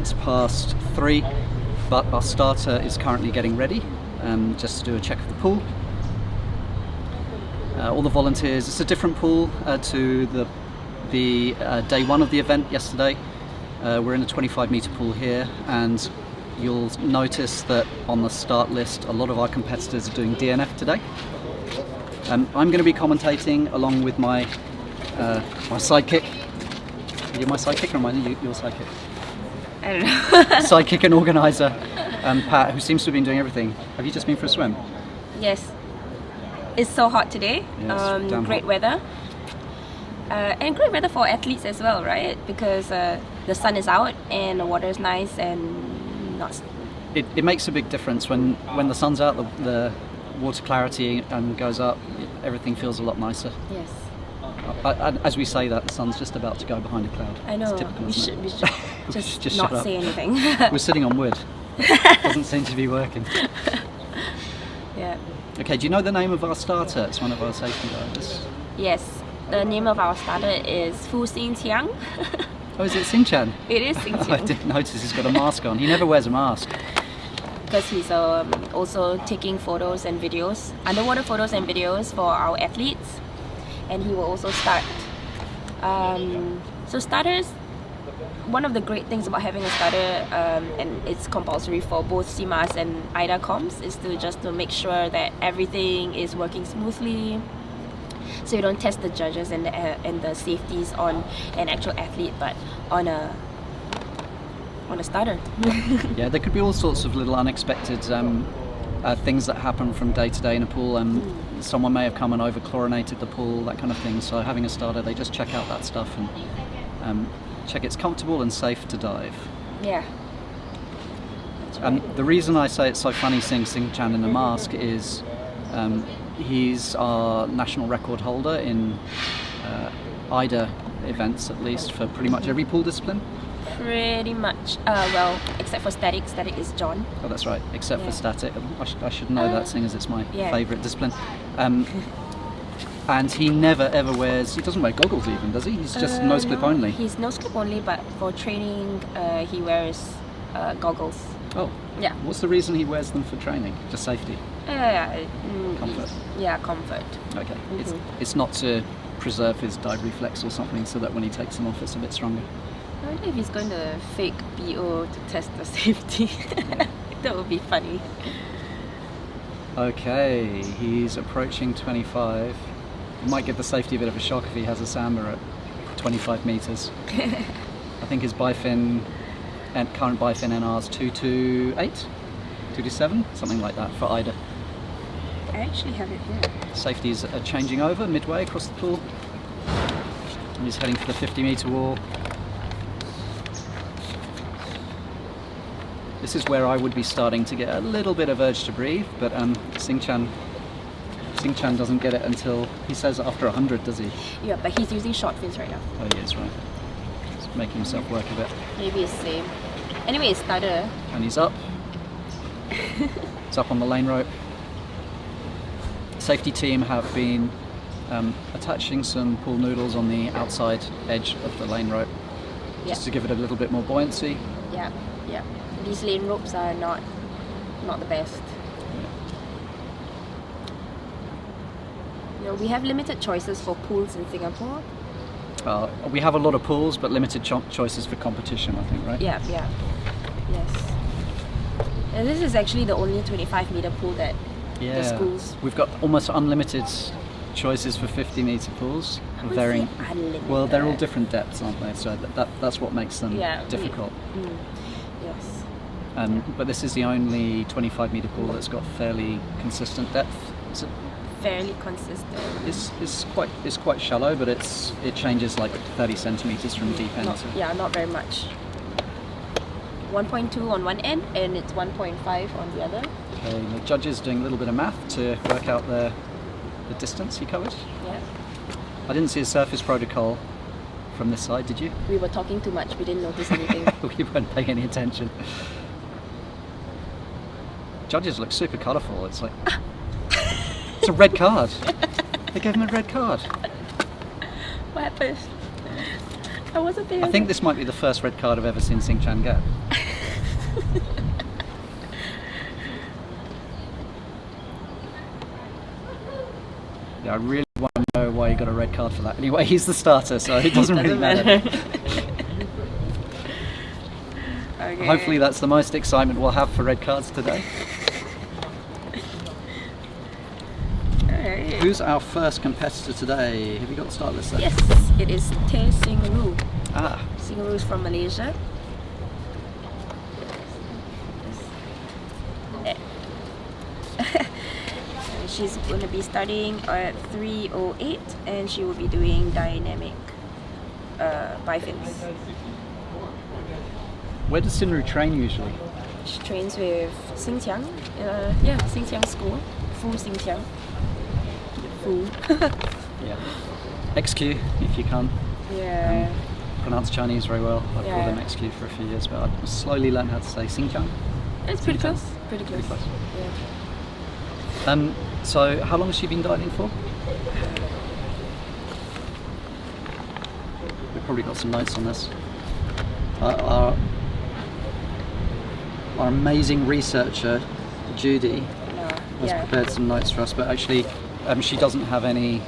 minutes past 3, but our starter is currently getting ready, just to do a check of the pool. All the volunteers, it's a different pool to the day 1 of the event yesterday. We're in a 25-meter pool here, and you'll notice that on the start list a lot of our competitors are doing DNF today. I'm going to be commentating along with my sidekick. Are you my sidekick or am I your sidekick? I don't know. Sidekick and organiser, Pat, who seems to have been doing everything. Have you just been for a swim? Yes. It's so hot today. Yes, great hot. Weather. And great weather for athletes as well, right? Because the sun is out and the water is nice and not... It makes a big difference when the sun's out, the water clarity goes up, everything feels a lot nicer. Yes. As we say that, the sun's just about to go behind a cloud. I know. It's typical, we isn't should just not say anything. We're sitting on wood. Doesn't seem to be working. Yeah. Okay, do you know the name of our starter? It's one of our safety divers. Yes. The name of our starter is Fu Xingqiang. Oh, is it Xingqiang? It is I Xingqiang. didn't notice he's got a mask on. He never wears a mask. Because he's also taking photos and videos, underwater photos and videos for our athletes. And he will also start. So starters, one of the great things about having a starter, and it's compulsory for both CMAS and IDA comps, is to make sure that everything is working smoothly. So you don't test the judges and the safeties on an actual athlete, but on a starter. Yeah, there could be all sorts of little unexpected things that happen from day to day in a pool. Someone may have come and over-chlorinated the pool, that kind of thing. So having a starter, they just check out that stuff and check it's comfortable and safe to dive. Yeah. The reason I say it's so funny seeing Xingqiang in a mask is he's our national record holder in IDA events, at least, for pretty much every pool discipline. Pretty much. Well, except for static. Static is John. Oh, that's right, except Yeah. for static. I should know that, seeing as it's my Yeah. favourite discipline. And he never ever wears, he doesn't wear goggles even, does he? He's just nose clip No, only. He's nose clip only, but for training, he wears goggles. Oh, Yeah. what's the reason he wears them for training? Just safety? Comfort. Yeah, comfort. Okay, it's not to preserve his dive reflex or something, so that when he takes them off it's a bit stronger. I wonder if he's going to fake BO to test the safety. That would be funny. Okay, he's approaching 25. It might give the safety a bit of a shock if he has a samba at 25 metres. I think his bifin and current bifin NR is 228, 227, something like that for IDA. I actually have it here. Safeties are changing over midway across the pool. And he's heading for the 50-metre wall. This is where I would be starting to get a little bit of urge to breathe, but Xingqiang doesn't get it until, he says, after 100, does he? Yeah, but he's using short fins right now. Oh, he is, right. He's making himself work a bit. Maybe it's same. Anyway, it's starter. And he's up. It's up on the lane rope. Safety team have been attaching some pool noodles on the outside edge of the lane rope, just to give it a little bit more buoyancy. Yeah, yeah. These lane ropes are not the best. You know, we have limited choices for pools in Singapore. We have a lot of pools, but limited choices for competition, I think, right? Yeah, yeah. Yes. And this is actually the only 25-meter pool that the schools... We've got almost unlimited choices for 50-meter pools. Varying. Unlimited. Well, they're all different depths, aren't they? So that's what makes them difficult. Yes. But this is the only 25-meter pool that's got fairly consistent depth. Is it? Fairly consistent. It's quite shallow, but it changes like 30 centimeters from deep end. Not very much. 1.2 on one end and it's 1.5 on the other. Okay, the judge is doing a little bit of math to work out the distance he covered. Yeah. I didn't see a surface protocol from this side, did you? We were talking too much, we didn't notice anything. We weren't paying any attention. Judges look super colourful. It's like it's a red card. They gave him a red card. What happened? I wasn't there. I think this might be the first red card I've ever seen Xingqiang get. Yeah, I really want to know why he got a red card for that. Anyway, he's the starter, so it doesn't really matter. Okay. Hopefully that's the most excitement we'll have for red cards today. Alright. Who's our first competitor today? Have you got the start list there? Yes, it is Te Sing-Ru. Ah, Sing-Ru is from Malaysia. She's going to be starting at 3:08 and she will be doing dynamic bifins. where does Sinru train usually? She trains with Xinjiang, Xinjiang school, Fu Xinjiang. Fu. Yeah. XQ, if you can. Yeah. Pronounce Chinese very well. I've Yeah. called them XQ for a few years, but I've slowly learned how to say Xinjiang. It's pretty Xinjiang. close. Pretty close. Pretty close. Yeah. So how long has she been dieting for? We've probably got some notes on this. Our amazing researcher, Judy, has prepared some notes for us, but actually she doesn't have any.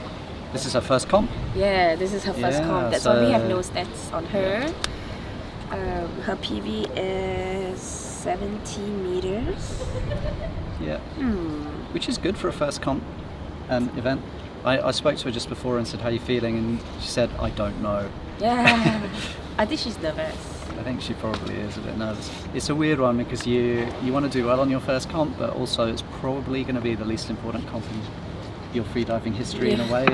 This is her first comp. Yeah, this is her first Yeah, comp. That's why we have so- no stats on her. Her PV is 70 meters. Yeah. Which is good for a first comp event. I spoke to her just before and said, how are you feeling? And she said, I don't know. Yeah, I think she's nervous. I think she probably is a bit nervous. It's a weird one because you want to do well on your first comp, but also it's probably going to be the least important comp in your freediving history in a way.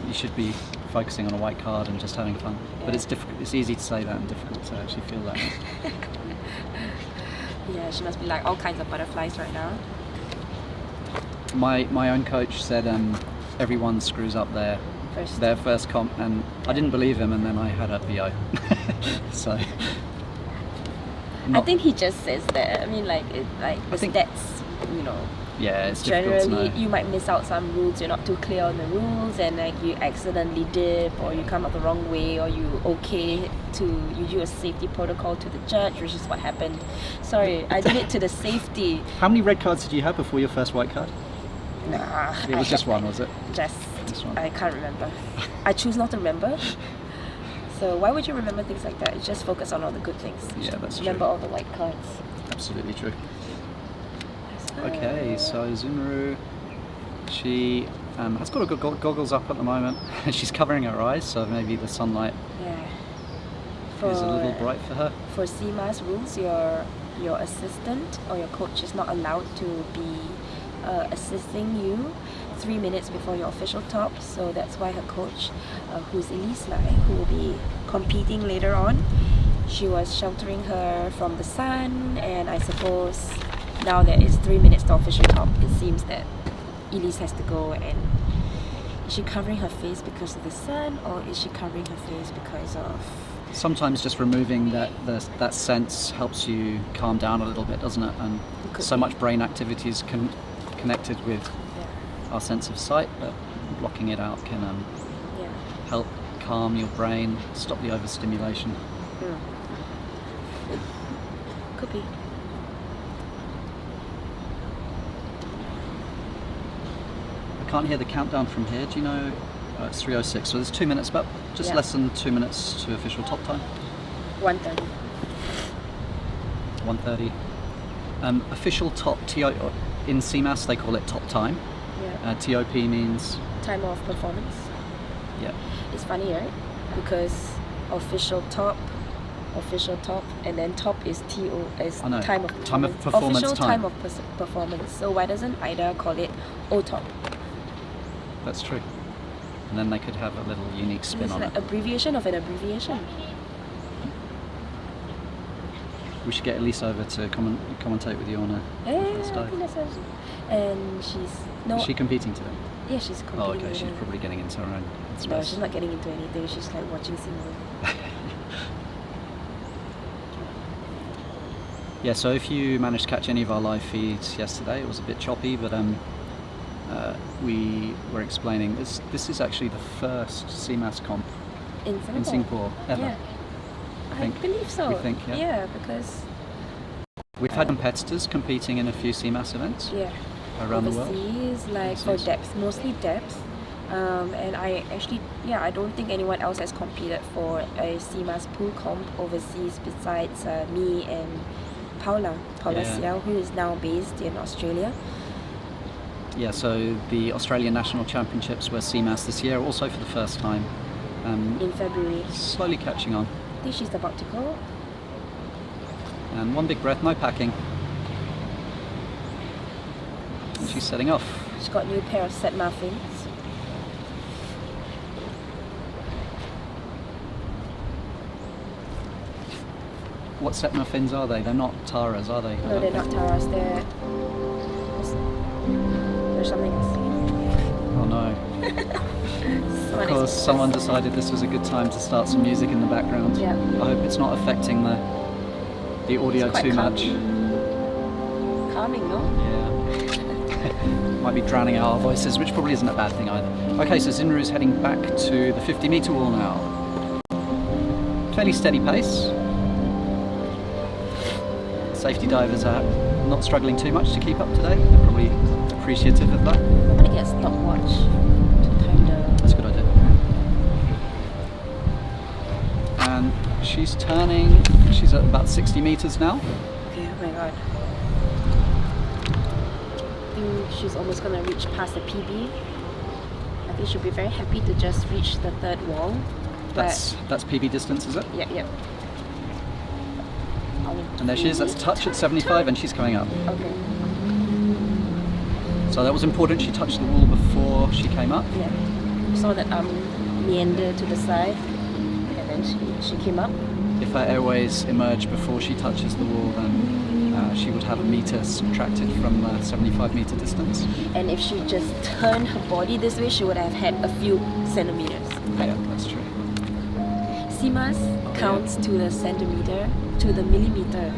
You should be focusing on a white card and just having fun. But it's difficult. It's easy to say that and difficult to actually feel that. Yeah, she must be like all kinds of butterflies right now. My own coach said everyone screws up their first comp, and I didn't believe him, and then I had a BO. So I think he just says that. I mean, like the stats, yeah, it's difficult to generally know. you might miss out some rules. You're not too clear on the rules, and like you accidentally dip, or you come out the wrong way, or you you do a safety protocol to the judge, which is what happened. Sorry, I did it to the safety. How many red cards did you have before your first white card? Nah, It was just one, was it? Just one. I can't remember. I choose not to remember. So why would you remember things like that? Just focus on all the good things. Yeah, that's true. Remember all the white cards. Absolutely true. Okay, so Zunru, she has got her goggles up at the moment. She's covering her eyes, so maybe the sunlight Yeah. is a little bright for her. For CMAS rules, your assistant or your coach is not allowed to be assisting you 3 minutes before your official top. So that's why her coach, who's Elise Lai, who will be competing later on, she was sheltering her from the sun, and I suppose now that it's 3 minutes to official top, it seems that Elise has to go. And is she covering her face because of the sun, or is she covering her face because of... Sometimes just removing that sense helps you calm down a little bit, doesn't it? And Could so be. much brain activity is connected with Yeah. our sense of sight, but blocking it out can Yeah. help calm your brain, stop the overstimulation. Could be. I can't hear the countdown from here. Do you know? It's 3:06, so there's 2 minutes, about just Yeah. less than 2 minutes to official top time. 1:30. 1:30. Official top TO in CMAS they call it top time. Yeah. TOP means Time of performance. yeah. It's funny, right? Because official top, and then top is I know. time of performance. Time of performance Official time. time of performance. So why doesn't IDA call it OTOP? That's true. And then they could have a little unique spin It's on like it. abbreviation of an abbreviation. We should get Elise over to commentate with you on a Yeah, first I dive. think that's what and she's no. Is she competing today? Yeah, she's competing. Oh, okay. with She's her. probably getting into her own No, space. she's not getting into anything. She's like watching Singapore. Yeah, so if you managed to catch any of our live feeds yesterday, it was a bit choppy, but we were explaining this is actually the first CMAS comp In Singapore. in Singapore ever. Yeah. I think- believe so. we think, yeah. Yeah, because We've had competitors competing in a few CMAS events Yeah. around the world. Overseas, like for Overseas. depth, mostly depth. And I actually, I don't think anyone else has competed for a CMAS pool comp overseas besides me and Paula Yeah. Xiao, who is now based in Australia. Yeah, so the Australian National Championships were CMAS this year, also for the first time. In February. Slowly catching on. I think she's about to go. And one big breath, no packing. And she's setting off. She's got a new pair of set muffins. What Setna fins are they? They're not Taras, are they? No, they're not Taras. They're something else. Oh no. Of course, someone decided this was a good time to start some music in the background. Yeah. I hope it's not affecting the audio It's quite too calm. much. Calming, no? Yeah. Might be drowning out our voices, which probably isn't a bad thing either. Okay, so Zinru's heading back to the 50-meter wall now. Fairly steady pace. Safety divers are not struggling too much to keep up today. They're probably appreciative of that. I'm gonna get a stopwatch to time the. That's a good idea. And she's turning, she's at about 60 meters now. Okay, oh my god. I think she's almost gonna reach past the PB. I think she'll be very happy to just reach the third wall. That's PB distance, is it? Yeah. And there she is, that's touch at 75 and she's coming up. Okay. So that was important, she touched the wall before she came up. Yeah. Saw that meander to the side, and then she came up. If her airways emerge before she touches the wall, then she would have a meter subtracted from 75-meter distance. And if she just turned her body this way, she would have had a few centimeters. Yeah, that's true. CMAS counts to the centimeter, to the millimeter.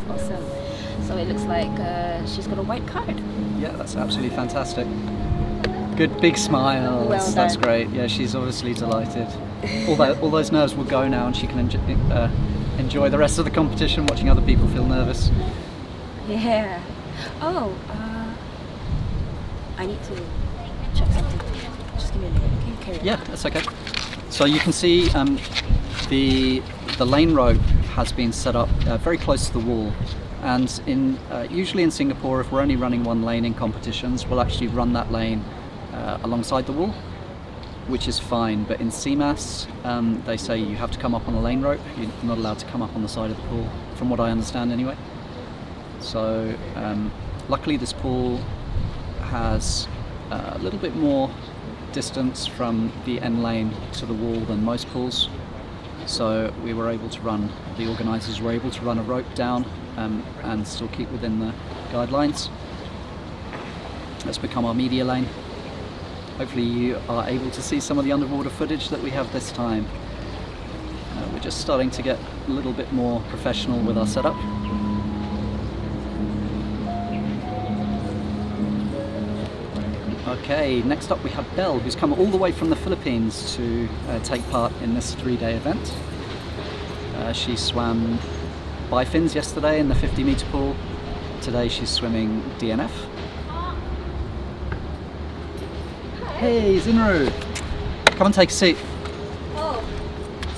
Awesome. So it looks like she's got a white card. Yeah, that's absolutely fantastic. Good big smiles. Well That's done. great. Yeah, she's obviously delighted. All those nerves will go now, and she can enjoy the rest of the competition, watching other people feel nervous. Yeah. Oh, I need to check something. Just give me a minute, okay? Carry on. Yeah, that's okay. So you can see the lane rope has been set up very close to the wall, and usually in Singapore, if we're only running one lane in competitions, we'll actually run that lane alongside the wall, which is fine. But in CMAS, they say you have to come up on the lane rope. You're not allowed to come up on the side of the pool, from what I understand anyway. So luckily this pool has a little bit more distance from the end lane to the wall than most pools, so we were able to run, the organisers were able to run a rope down and still keep within the guidelines. Let's become our media lane. Hopefully you are able to see some of the underwater footage that we have this time. We're just starting to get a little bit more professional with our setup. Okay, next up we have Belle, who's come all the way from the Philippines to take part in this 3-day event. She swam bifins yesterday in the 50-meter pool. Today she's swimming DNF. Hey, Zinru! Come and take a seat. Oh,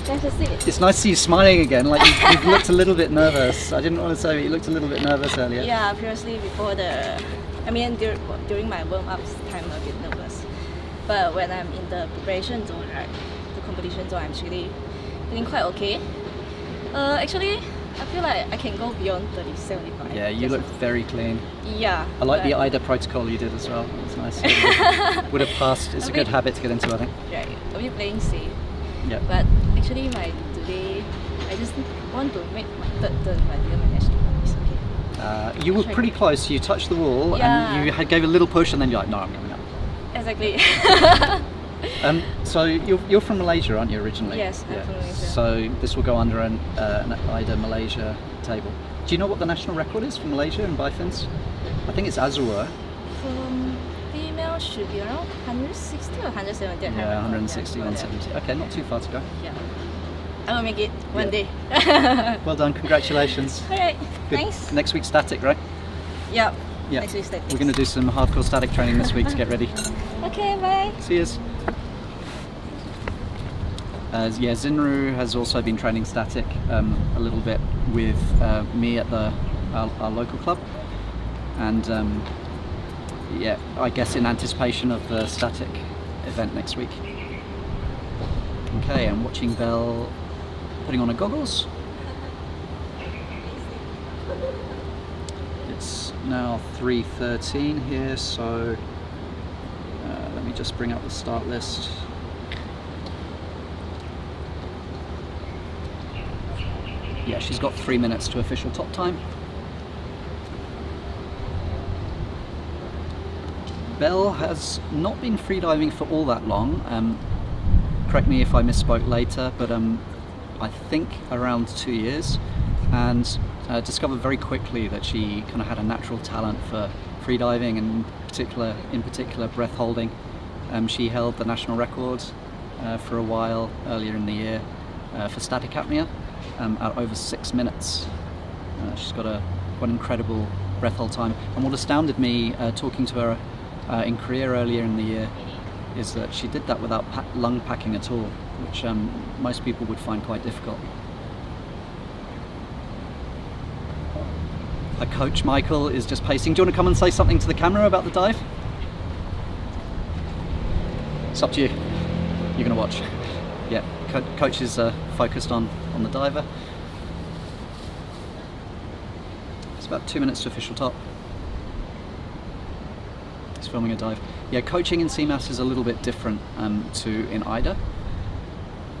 nice to see it. It's nice to see you smiling again, like you've looked a little bit nervous. I didn't want to say, but you looked a little bit nervous earlier. Yeah, previously before during my warm-ups time, I'm a bit nervous. But when I'm in the preparation zone, right, the competition zone, I'm actually feeling quite okay. Actually, I feel like I can go beyond 30-75. Yeah, you look very clean. Yeah. I like the but- IDA protocol you did as well. It was nice. Would have passed. It's a good habit to get into, I think. Right, I'll be playing safe. Yeah. But actually, today, I just want to make my third turn, but I didn't manage to. It's okay. You were pretty close. You touched the wall Yeah. and you gave a little push, and then you're like, no, I'm coming up. Exactly. So you're from Malaysia, aren't you, originally? Yes, I'm from Malaysia. So this will go under an IDA Malaysia table. Do you know what the national record is for Malaysia in bifins? I think it's Azure. From female now should be around 160 or 170. Yeah, 160, 170. Okay, not too far to go. Yeah. I will make it one day. Well done, congratulations. Alright, Good. thanks. Next week static, right? Yeah. Yeah. Next week static. We're going to do some hardcore static training this week to get ready. Okay, bye. See yous. Yeah, Zinru has also been training static a little bit with me at our local club, and yeah, I guess in anticipation of the static event next week. Okay, I'm watching Belle putting on her goggles. It's now 3:13 here, so let me just bring up the start list. Yeah, she's got 3 minutes to official top time. Belle has not been freediving for all that long. Correct me if I misspoke later, but I think around 2 years, and discovered very quickly that she kind of had a natural talent for freediving, and in particular breath holding. She held the national record for a while earlier in the year for static apnea at over 6 minutes. She's got an incredible breath hold time, and what astounded me talking to her in Korea earlier in the year is that she did that without lung packing at all, which most people would find quite difficult. Her coach Michael is just pacing. Do you want to come and say something to the camera about the dive? It's up to you. You're going to watch. Yeah, coach is focused on the diver. It's about 2 minutes to official top. He's filming a dive. Yeah, coaching in CMAS is a little bit different to in IDA.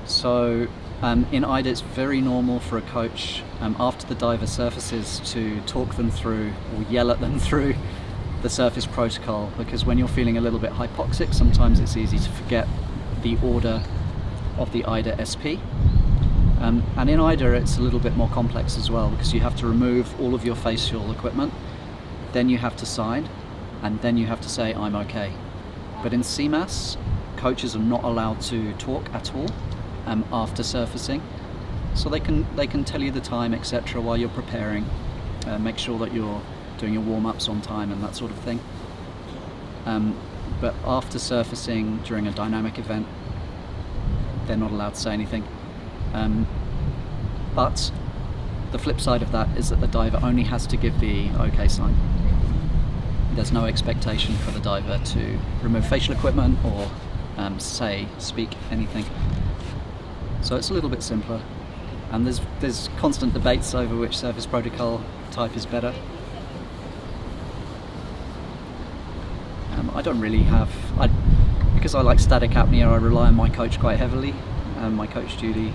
So in IDA it's very normal for a coach after the diver surfaces to talk them through or yell at them through the surface protocol, because when you're feeling a little bit hypoxic, sometimes it's easy to forget the order of the IDA SP. And in IDA it's a little bit more complex as well, because you have to remove all of your facial equipment, then you have to sign, and then you have to say I'm okay. But in CMAS, coaches are not allowed to talk at all after surfacing, so they can tell you the time, etc., while you're preparing, make sure that you're doing your warm-ups on time and that sort of thing. But after surfacing during a dynamic event, they're not allowed to say anything. But the flip side of that is that the diver only has to give the OK sign. There's no expectation for the diver to remove facial equipment or speak anything. So it's a little bit simpler. And there's constant debates over which surface protocol type is better. I don't really have, because I like static apnea, I rely on my coach quite heavily. My coach Judy,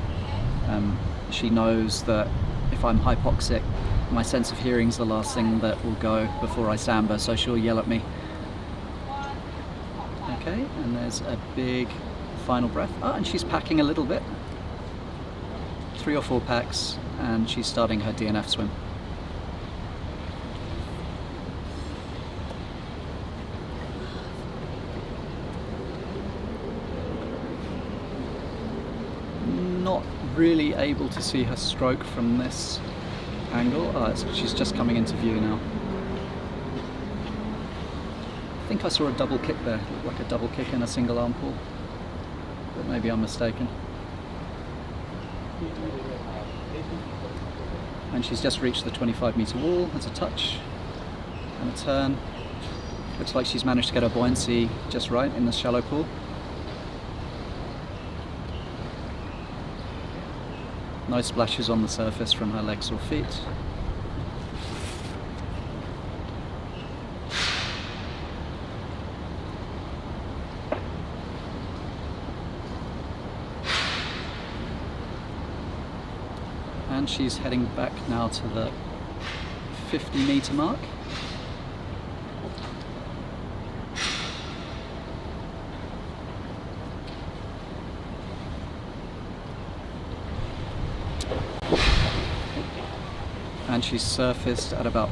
she knows that if I'm hypoxic, my sense of hearing is the last thing that will go before I samba, so she'll yell at me. Okay, and there's a big final breath. And she's packing a little bit. 3 or 4 packs, and she's starting her DNF swim. Not really able to see her stroke from this angle. She's just coming into view now. I think I saw a double kick there, like a double kick in a single arm pull, but maybe I'm mistaken. And she's just reached the 25-meter wall. There's a touch and a turn. Looks like she's managed to get her buoyancy just right in the shallow pool. No splashes on the surface from her legs or feet. And she's heading back now to the 50-meter mark. And she's surfaced at about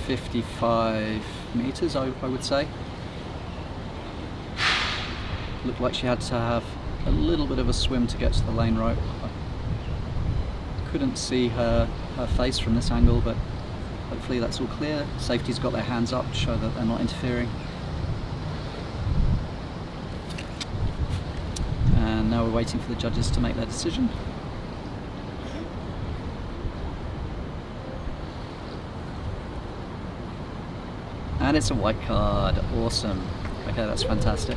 55 meters, I would say. looked like she had to have a little bit of a swim to get to the lane rope. I couldn't see her face from this angle, but hopefully that's all clear. Safety's got their hands up to show that they're not interfering. And now we're waiting for the judges to make their decision. And it's a white card. Awesome. Okay, that's fantastic.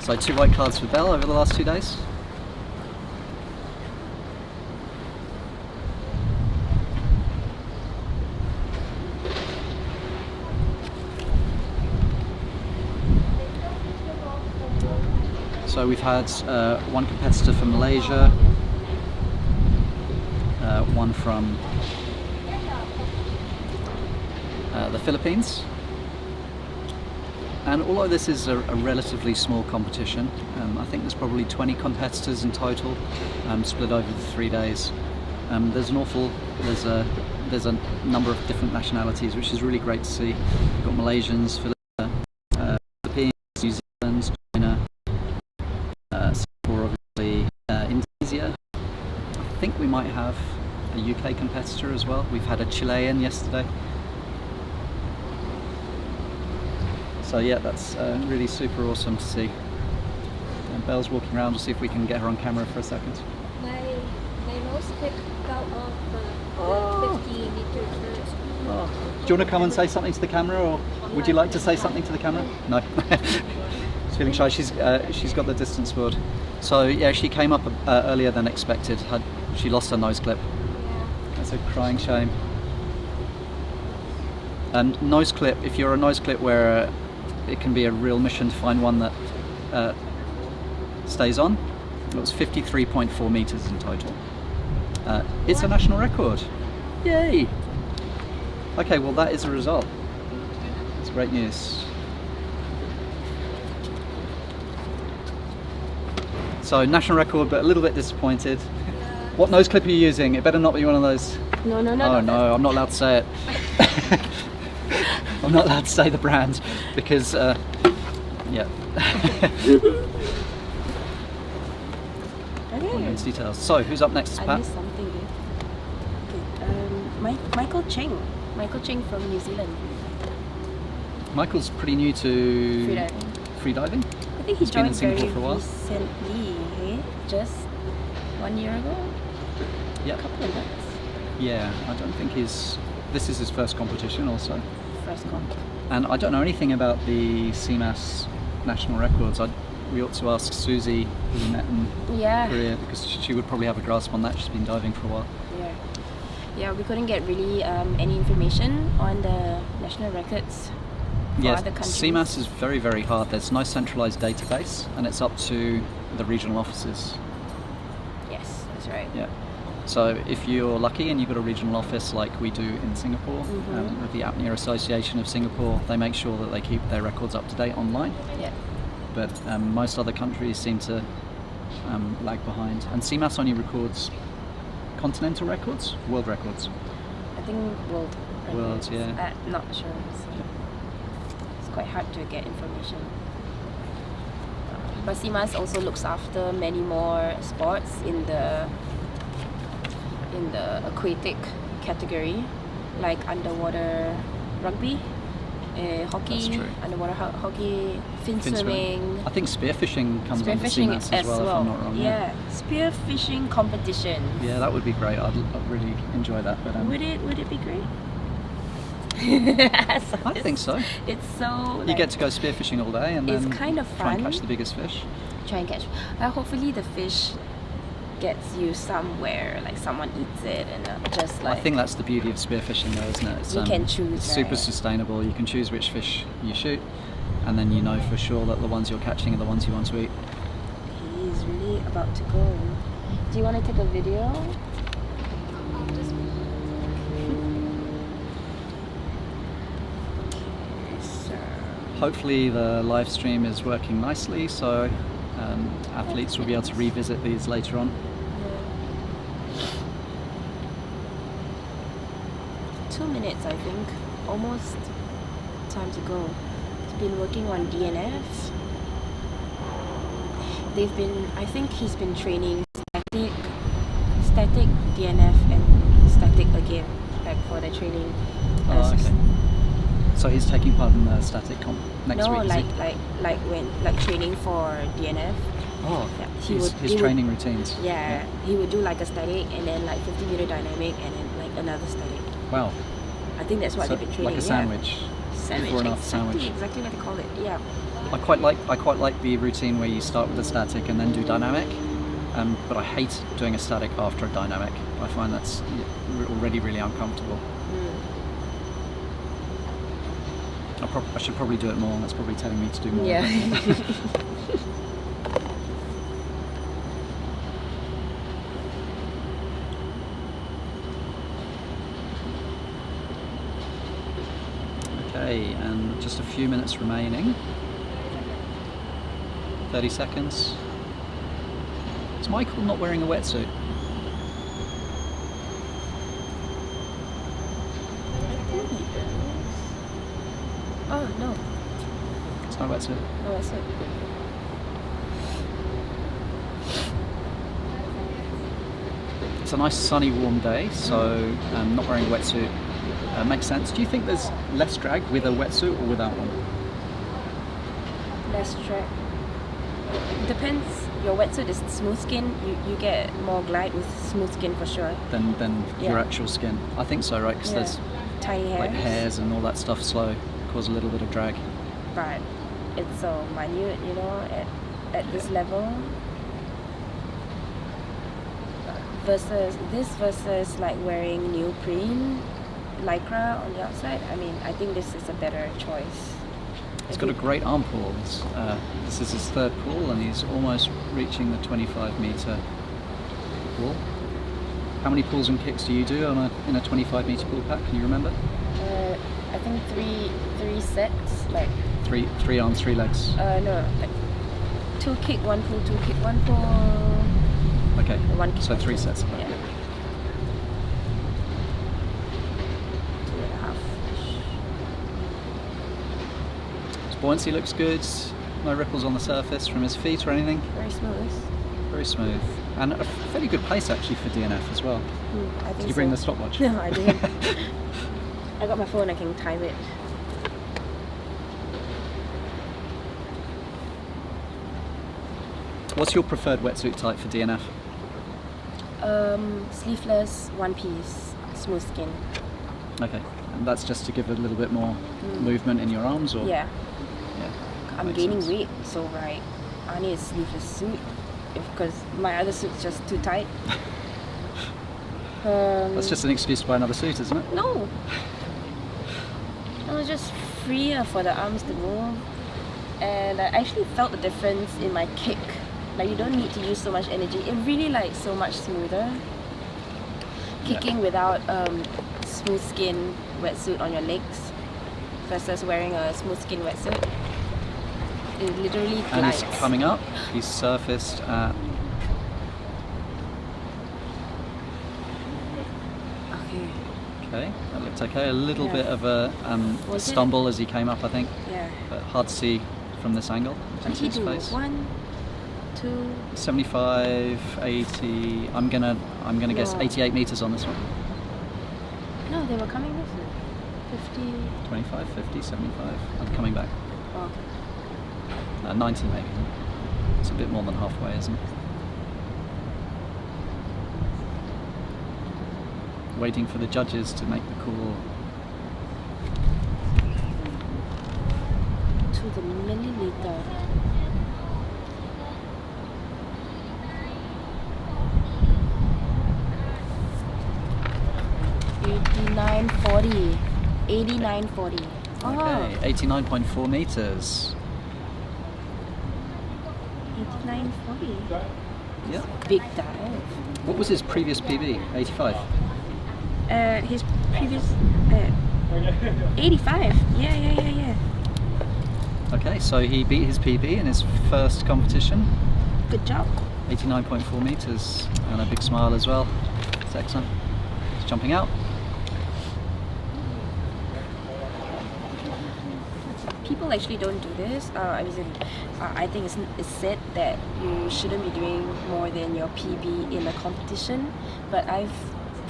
So 2 white cards for Belle over the last 2 days. So we've had 1 competitor from Malaysia, 1 from the Philippines, and although this is a relatively small competition, I think there's probably 20 competitors in total, split over the 3 days. There's a number of different nationalities, which is really great to see. We've got Malaysians, Philippines, New Zealand, China, Singapore, obviously, Indonesia. I think we might have a UK competitor as well. We've had a Chilean yesterday. So yeah, that's really super awesome to see. And Belle's walking around. We'll see if we can get her on camera for a second. My nose clipped out of the 50 meter first. Oh. Do you want to come and say something to the camera, or would you like to say something to the camera? No. She's feeling shy. She's got the distance board. So yeah, she came up earlier than expected. She lost her nose clip. Yeah. That's a crying shame. And nose clip, if you're a nose clip wearer, it can be a real mission to find one that stays on. It was 53.4 meters in total. It's a national record. Yay! Okay, well that is a result. It's great news. So national record, but a little bit disappointed. What nose clip are you using? It better not be one of those. No. Oh no, I'm not allowed to say it. I'm not allowed to say the brand because, yeah. Okay. Details. So, who's up next, I Pat? missed something there. Okay. Michael Cheng. Michael Cheng from New Zealand. Michael's pretty new to Freediving. freediving. I think he He's been in joined very Singapore for a while. recently. Eh? Just 1 year ago. Yeah. A couple of months. Yeah, I don't think this is his first competition also. First comp. And I don't know anything about the CMAS national records. We ought to ask Susie, who we met in Korea, because she would probably have a grasp on that. She's been diving for a while. Yeah, we couldn't get really any information on the national records for Yes, other countries. CMAS is very, very hard. There's no centralized database, and it's up to the regional offices. Yes, that's right. Yeah. So if you're lucky and you've got a regional office like we do in Singapore, with the Apnea Association of Singapore, they make sure that they keep their records up to date online. Yeah. But most other countries seem to lag behind. And CMAS only records continental records, world records. I think world. Worlds, yeah. Not sure. So it's quite hard to get information. But CMAS also looks after many more sports in the aquatic category, like underwater rugby, hockey, That's true. underwater hockey, fin swimming. I think spearfishing comes under Spearfishing CMAS as well, if I'm not wrong. Yeah, spearfishing competition. Yeah, that would be great. I'd really enjoy that. But Would it be great? I think so. It's so. You get to go spearfishing all day and it's then kind of try and fun. catch the biggest fish. Try and catch. Hopefully the fish gets you somewhere, like someone eats it and just like. I think that's the beauty of spearfishing, though, isn't it? It's, you can choose. It's super right? sustainable. You can choose which fish you shoot, and then you know for sure that the ones you're catching are the ones you want to eat. He's really about to go. Do you want to take a video? Hopefully the live stream is working nicely, so athletes will be able to revisit these later on. 2 minutes, I think. Almost time to go. It's been working on DNF. I think he's been training static, DNF, and static again, like for the training. Oh, okay. So he's taking part in the static comp next No, week. like training for DNF. Oh, Yeah, his training routines. Yeah, he would do like a static and then like 50-meter dynamic and then like another static. Wow. I think that's what So they've been training. like a sandwich. Sandwich, Before and after exactly, sandwich. exactly what they call it. Yeah. I quite like the routine where you start with a static and then do dynamic. But I hate doing a static after a dynamic. I find that's already really uncomfortable. I should probably do it more. That's probably telling me to do more. Yeah. Okay, and just a few minutes remaining. 30 seconds. Is Michael not wearing a wetsuit? Oh no, It's not a wetsuit. no, that's it. It's a nice sunny warm day, so not wearing a wetsuit makes sense. Do you think there's less drag with a wetsuit or without one? Less drag. Depends. Your wetsuit is smooth skin. You get more glide with smooth skin for sure. Than your Yeah. actual skin? I think so, right? Because there's tiny hairs. like hairs and all that stuff slow, cause a little bit of drag. But it's so minute, you know, at this level. Versus like wearing neoprene lycra on the outside. I mean, I think this is a better choice. He's got a great arm pull. This is his third pull and he's almost reaching the 25-meter pull. How many pulls and kicks do you do in a 25-meter pull pack? Can you remember? I think three sets, like Three arms, 3 legs. no, like 2 kick, 1 pull, 2 kick, 1 pull. Okay, One kick, so one 3 pull. sets. Yeah. 2.5. His buoyancy looks good. No ripples on the surface from his feet or anything. Very smooth. Very smooth. And a fairly good pace actually for DNF as well. I think Did you bring so. the stopwatch? No, I didn't. I got my phone, I can time it. What's your preferred wetsuit type for DNF? Sleeveless, one piece, smooth skin. Okay, and that's just to give a little bit more movement in your arms, or Yeah, yeah, I'm makes gaining sense. weight, so right, I need a sleeveless suit because my other suit's just too tight. That's just an excuse to buy another suit, isn't it? No. It was just freer for the arms to move, and I actually felt the difference in my kick. Like you don't need to use so much energy. It really like so much smoother. Kicking without smooth skin wetsuit on your legs versus wearing a smooth skin wetsuit. It literally And glides. he's coming up. He's surfaced at okay. That looked okay. A little Yeah. bit of a Was it? stumble as he came up, I think, Yeah. but hard to see from this angle. What into did his he do? face. 1, 2. 75, 80. I'm gonna guess No. 88 meters on this one. No, they were coming this way. 50. 25, 50, 75. I'm coming back. Oh, okay. 90 maybe. It's a bit more than halfway, isn't it? Waiting for the judges to make the call. To the milliliter. $89.40. $89.40. Okay, 89.4 meters. $89.40. Yeah. Big dive. What was his previous PB? 85. His previous 85. Yeah. Okay, so he beat his PB in his first competition. Good job. 89.4 meters, and a big smile as well. It's excellent. He's jumping out. people actually don't do this. I think it's said that you shouldn't be doing more than your PB in a competition, but I've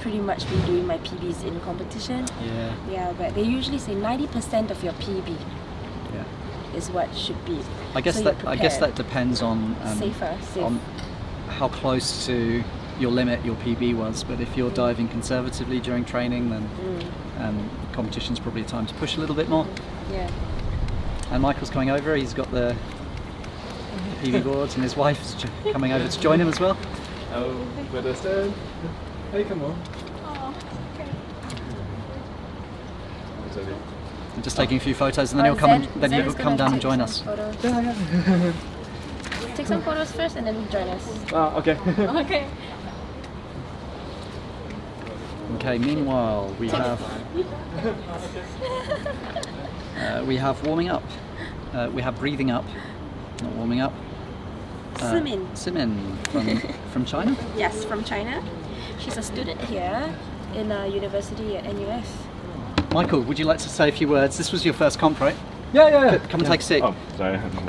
pretty much been doing my PBs in competition. Yeah. Yeah, but they usually say 90% of your PB Yeah. is what should be. I guess So you're I guess that prepared. depends on Safe. on how close to your limit your PB was. But if you're diving conservatively during training, then competition's probably a time to push a little bit more. Yeah. And Michael's coming over. He's got the PB boards, and his wife's coming over to join him as well. Oh, where do I stand? Hey, come on. Oh, okay. I'm just taking a few photos, and then he'll come. Then he'll come down and join us. Take some photos first, and then join us. Ah, okay. Okay. Okay. Meanwhile, we have warming up. We have breathing up, not warming up. Simin. Simin from China. Yes, from China. She's a student here in a university at NUS. Michael, would you like to say a few words? This was your first comp, right? Yeah. Come and take a seat. Oh, sorry. I'm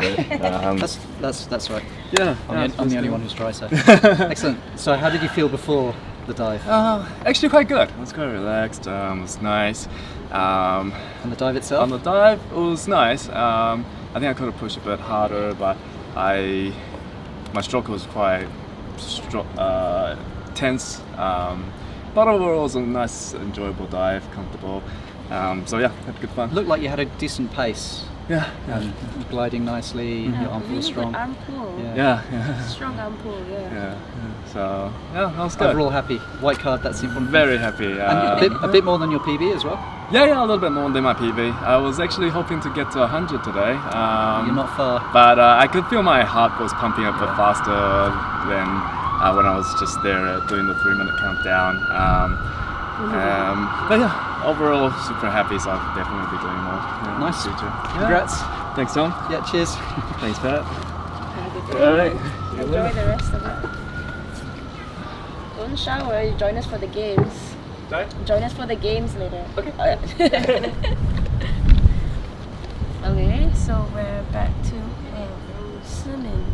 good. That's right. Yeah. I'm the only one who's dry, so. Excellent. So how did you feel before the dive? Actually, quite good. It was quite relaxed. It was nice. And the dive itself? On the dive, it was nice. I think I could have pushed a bit harder, but my stroke was quite tense. But overall, it was a nice, enjoyable dive, comfortable. So yeah, had good fun. Looked like you had a decent pace. Yeah. Gliding nicely, your arm Really feels strong. good arm pull. Yeah. Strong arm pull, Yeah. So yeah, that was good. Overall happy. White card, that's important. Very happy. And a bit more than your PB as well? Yeah, a little bit more than my PB. I was actually hoping to get to 100 today. You're not far. But I could feel my heart was pumping a bit faster than when I was just there doing the 3-minute countdown. But yeah, overall super happy, so I'll definitely be doing more. Nice. In the future. Congrats. Yeah. Thanks, Tom. Yeah, cheers. Thanks, Pat. Have a good day. All right. Enjoy the rest of it. Don't shower, join us for the games. Sorry? Join us for the games later. Okay. Okay, so we're back to Simin.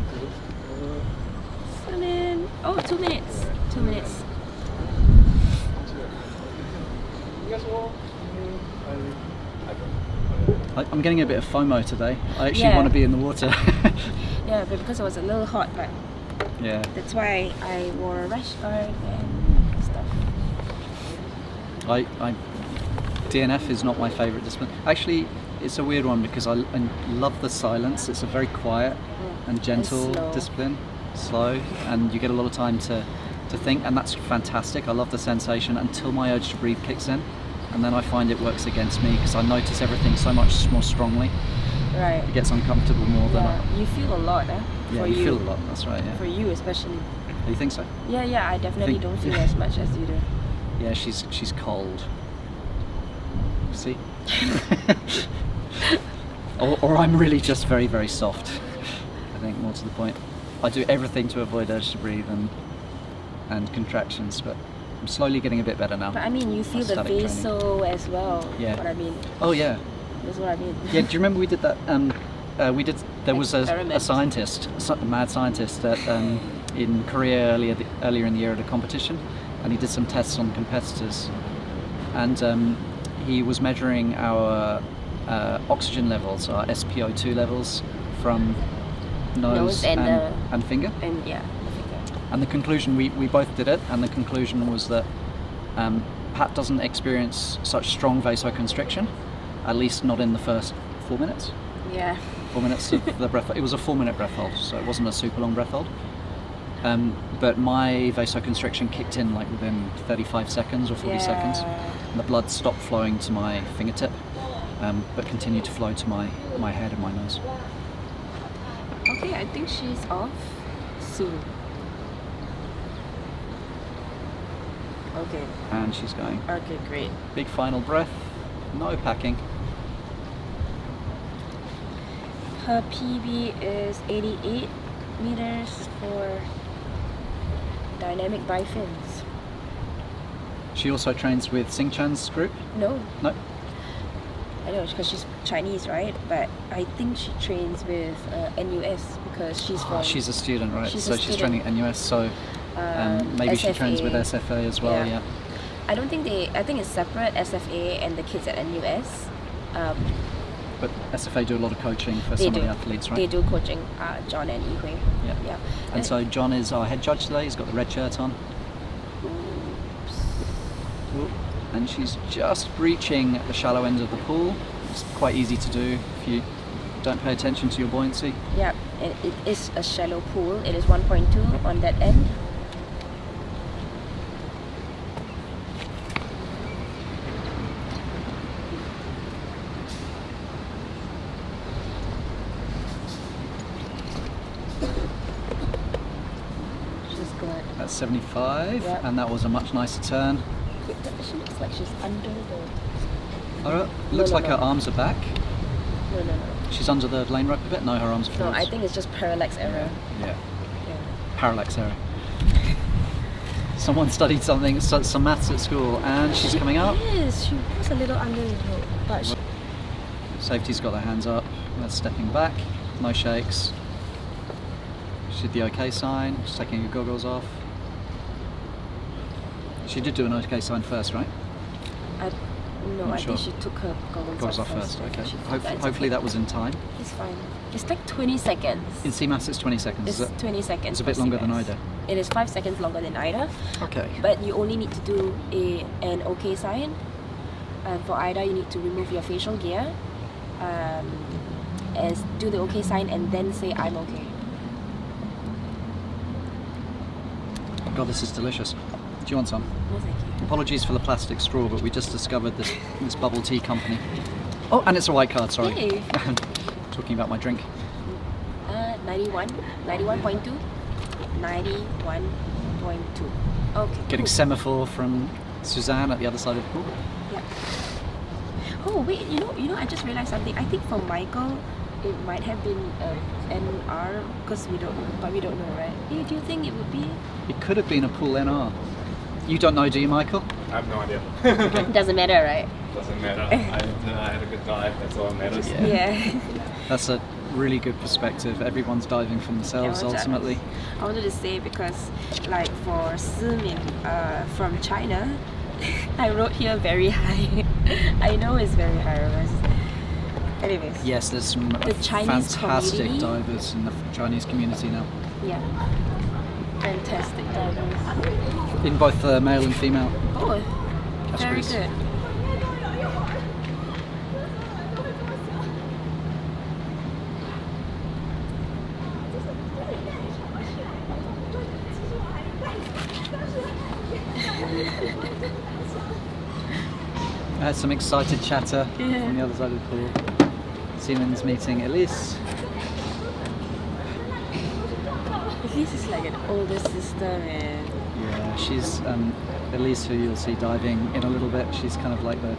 Simin. Oh, 2 minutes. 2 minutes. I'm getting a bit of FOMO today. I actually Yeah. want to be in the water. Yeah, but because it was a little hot, but Yeah. that's why I wore a rash guard and stuff. DNF is not my favourite discipline. Actually, it's a weird one because I love the silence. It's a very quiet and gentle slow. discipline, slow, and you get a lot of time to think, and that's fantastic. I love the sensation until my urge to breathe kicks in, and then I find it works against me because I notice everything so much more strongly. Right. It gets uncomfortable more than Yeah, you feel a lot, eh? yeah, For you feel a lot. That's right. For Yeah. you especially. You think so? Yeah, I definitely Think- don't feel as much as you do. Yeah, she's cold. See? or I'm really just very, very soft. I think more to the point. I do everything to avoid urge to breathe and contractions, but I'm slowly getting a bit better now. But I mean, you feel the Static training. vaso as well. Yeah. What I mean, Oh yeah. that's what I mean. Yeah, do you remember we did that? There was a Experiment. scientist, a mad scientist in Korea earlier in the year at a competition, and he did some tests on competitors, and he was measuring our oxygen levels, our SpO2 levels from nose and finger. And yeah, I think that. And the conclusion, we both did it, and the conclusion was that Pat doesn't experience such strong vasoconstriction, at least not in the first 4 minutes. Yeah. 4 minutes of the breath. It was a 4-minute breath hold, so it wasn't a super long breath hold. But my vasoconstriction kicked in like within 35 seconds or 40 seconds. And the blood stopped flowing to my fingertip, but continued to flow to my head and my nose. Okay, I think she's off soon. Okay. And she's going. Okay, great. Big final breath, no packing. Her PB is 88 meters for dynamic bifins. She also trains with Sing Chan's group. No. No. I know because she's Chinese, right? But I think she trains with NUS because she's from. She's a student, right? She's so a she's student. training at NUS, so maybe she trains with SFA. SFA as well, yeah. I don't think I think it's separate, SFA and the kids at NUS. But SFA do a lot of coaching for some of the athletes, right? They do coaching, John and Yihui. Yeah. Yeah. And so John is our head judge today. He's got the red shirt on. Ooh. And she's just breaching the shallow end of the pool. It's quite easy to do if you don't pay attention to your buoyancy. Yeah, and it is a shallow pool. It is 1.2 on that end. She's good. That's 75, Yep. and that was a much nicer turn. She looks like she's under the... Oh, looks no, like no. her arms are back. No. She's under the lane rope a bit. No, her arms are No, forwards. I think it's just parallax error. Yeah, Yeah. parallax error. Someone studied some maths at school, and she's coming up. Yes, she was a little under the rope, but she... Safety's got their hands up. That's stepping back. No shakes. She did the OK sign. She's taking her goggles off. She did do an OK sign first, right? No, I sure. think she took her goggles Off first. Okay. Hopefully that was in time. It's fine. It's like 20 seconds. In CMAS, it's 20 seconds. It's Is it? 20 seconds. It's a bit for longer than CMAS. IDA. It is 5 seconds longer than IDA, Okay. but you only need to do an OK sign. For IDA, you need to remove your facial gear, and do the OK sign, and then say I'm okay. God, this is delicious. Do you want some? No, thank you. Apologies for the plastic straw, but we just discovered this bubble tea company. Oh, and it's a white card, sorry. Hey. Talking about my drink. 91, 91.2, 91.2. Okay. Getting cool. semaphore from Suzanne at the other side of the pool. Yeah. Oh wait, you know, I just realized something. I think for Michael, it might have been NR because we don't know, right? Yeah, do you think it would be? It could have been a pool NR. You don't know, do you, Michael? I have no idea. Doesn't matter, right? Doesn't matter. I had a good dive. That's all that matters. Yeah. That's a really good perspective. Everyone's diving for themselves ultimately. I wanted to say because, like for Simin from China, I wrote here very high. I know it's very high, but anyways. Yes, there's some The Chinese fantastic community. divers in the Chinese community now. Yeah. Fantastic divers. In both male and female Oh, very categories. good. I had some excited chatter from the other side of the pool. Siemens meeting Elise. Elise is like an older sister, man. Yeah, she's Elise, who you'll see diving in a little bit. She's kind of like the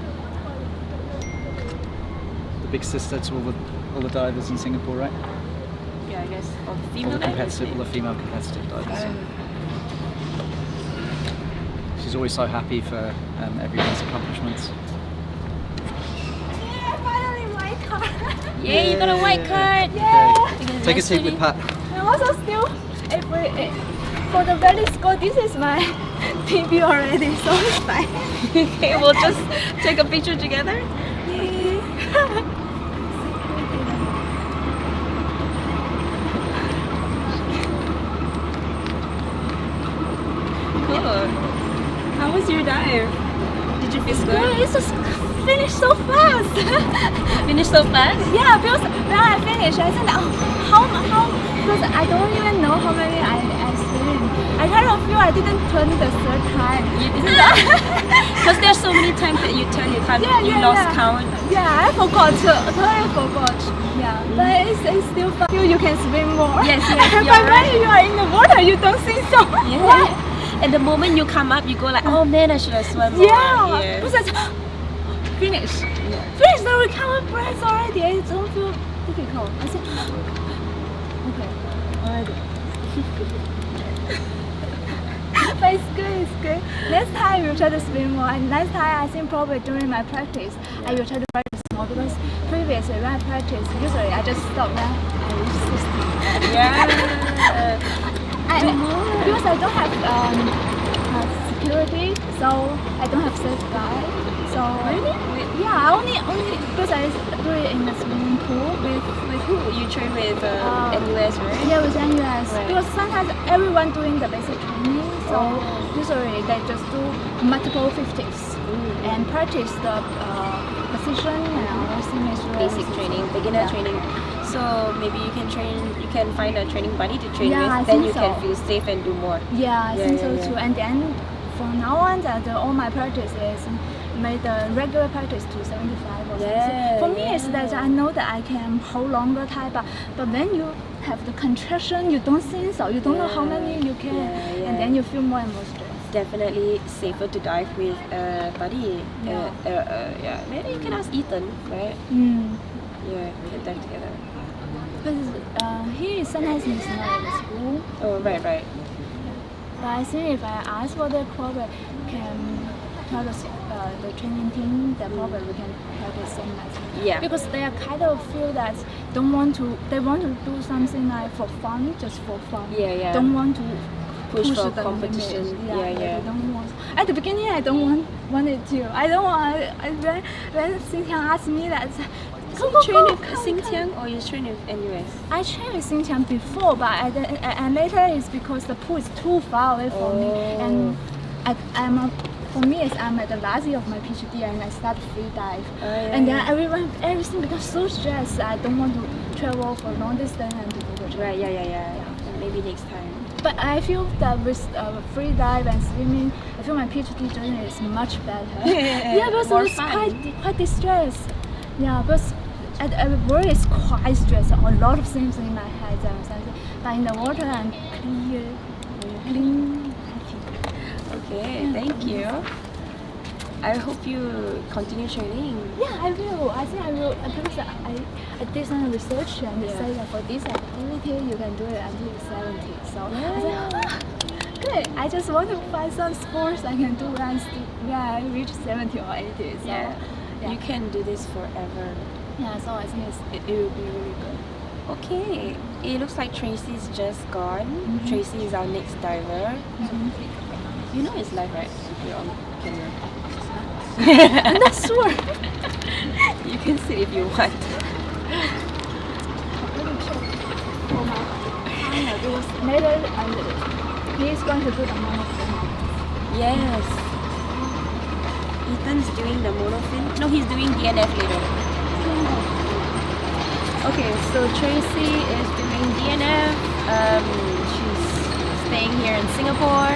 big sister to all the divers in Singapore, right? Yeah, I guess. Or All female the divers, all the female competitive divers. She's always so happy for everyone's accomplishments. Finally, my car. Yay, you got a white card! Yeah. Take a seat with Pat. I'm also still for the valley score. This is my PB already, so it's fine. Okay, we'll just take a picture together. Cool. How was your dive? Did you feel good? It's just finished so fast. Finished so fast? Yeah, because when I finished, I said, how, because I don't even know how many I swim. I kind of feel I didn't turn the third time. You didn't? Because there's so many times that you turn, you can't, you lost count. Yeah, I forgot. Totally forgot. Yeah, but it's still fun. You can swim more. Yes, But you're when right. you are in the water, you don't think so. Yeah. And the moment you come up, you go like, oh man, I should have swum more. Yeah. Because finish. Finish the recovered breath already. I don't feel difficult. I said, okay, already. But it's good. Next time I will try to swim more. And next time, I think probably during my practice, I will try to practice more. more because previously when I practice, usually I just stop when I reach 60. Yeah. Because I don't have security, so I don't have safeguard. So Really? yeah, only because I do it in the swimming pool with With who? You train with NUS, right? yeah, with NUS. Right. Because sometimes everyone doing the basic training, so usually they just do multiple 50s and practice the position and other things. Basic training, beginner training. So maybe you can find a training buddy to train Yeah, I with. Then think you can so. feel safe and do more. Yeah, I Yeah, think yeah, so yeah. too. And then from now on, that all my practice is made the regular practice to 75 or Yeah, something. For me, it's that yeah. I know that I can hold longer time, but when you have the contraction, you don't think so. You don't know how many you can, Yeah, yeah. and then you feel more and more stressed. Definitely safer to dive with a buddy. Yeah. Yeah. Maybe you can ask Ethan, right? Yeah, we can dive together. Because here sometimes it's not in school. Oh, right. But I think if I ask for the program, can tell the training team that probably we can practice so much. Yeah. Because they are kind of feel that they want to do something like for fun, just for fun. Yeah. Don't want to Push for the competition. limit. Yeah. They don't want. At the beginning, I don't want it to. I don't want. When Xinqiang asked me that. You train with Xinqiang or you train with NUS? I trained with Xinqiang before, but and later it's because the pool is too far away from me, and for me I'm at the last year of my PhD and I start free dive, and then everything becomes so stressed. I don't want to travel for long distance and to do the training. Right. Yeah. Maybe next time. But I feel that with free dive and swimming, I feel my PhD journey is much better. Yeah, because More it's fun. quite distressed. Yeah, because at work it's quite stressed. A lot of things in my head and something. But in the water I'm clean, happy. Okay, thank you. I hope you continue training. Yeah, I will. I think I will. Because I did some research and they say that for this activity you can do it until you're 70. So I said, good. I just want to find some sports I can do when I reach 70 or 80. So, Yeah. You can do this forever. Yeah, so I think it will be really good. Okay, it looks like Tracy's just gone. Tracy is our next diver. You know it's live, right? If you're on camera. I'm not sure. You can sit if you want. For my partner, because later he's going to do the monofin. Yes. Ethan's doing the monofin. No, he's doing DNF later. Okay, so Tracy is doing DNF. She's staying here in Singapore.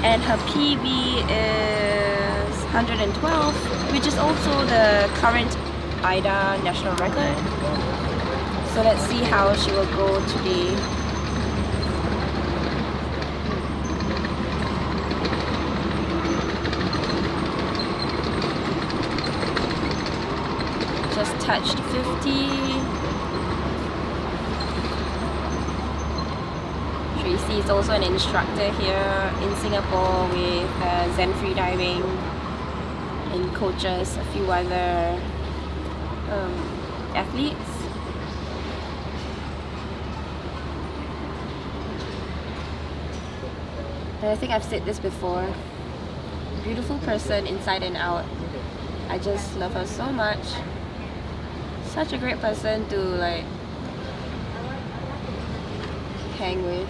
And her PB is 112, which is also the current AIDA national record. So let's see how she will go today. Just touched 50. Tracy is also an instructor here in Singapore with Zen Freediving and coaches a few other athletes. And I think I've said this before. Beautiful person inside and out. I just love her so much. Such a great person to like hang with.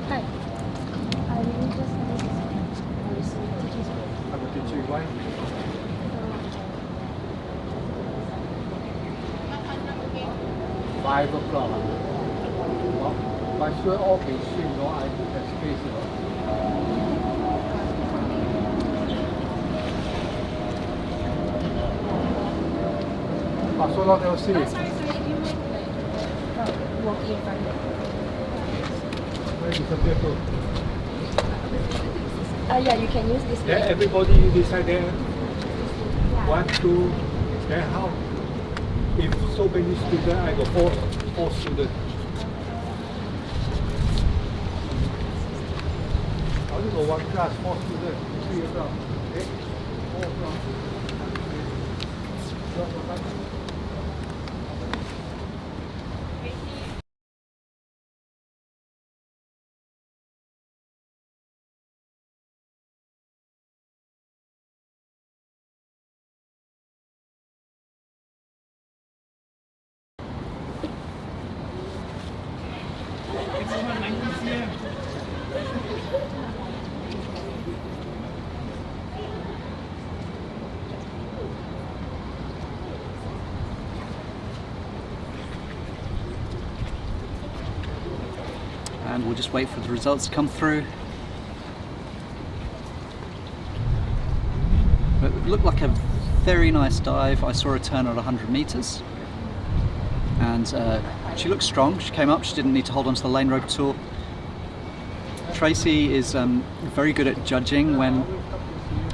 Hi. I will just I will teach you why. 5 o'clock. But sure, okay, soon, no, I do have space. So long no see. Walking in front. Very beautiful. Yeah, you can use this. Then everybody decide there. 1, 2, then how? if so many students, I got four students. I only got one class, 4 students, 3 o'clock. 4 o'clock. And we'll just wait for the results to come through. But it looked like a very nice dive. I saw her turn at 100 meters. And she looked strong. She came up, she didn't need to hold onto the lane rope at all. Tracy is very good at judging when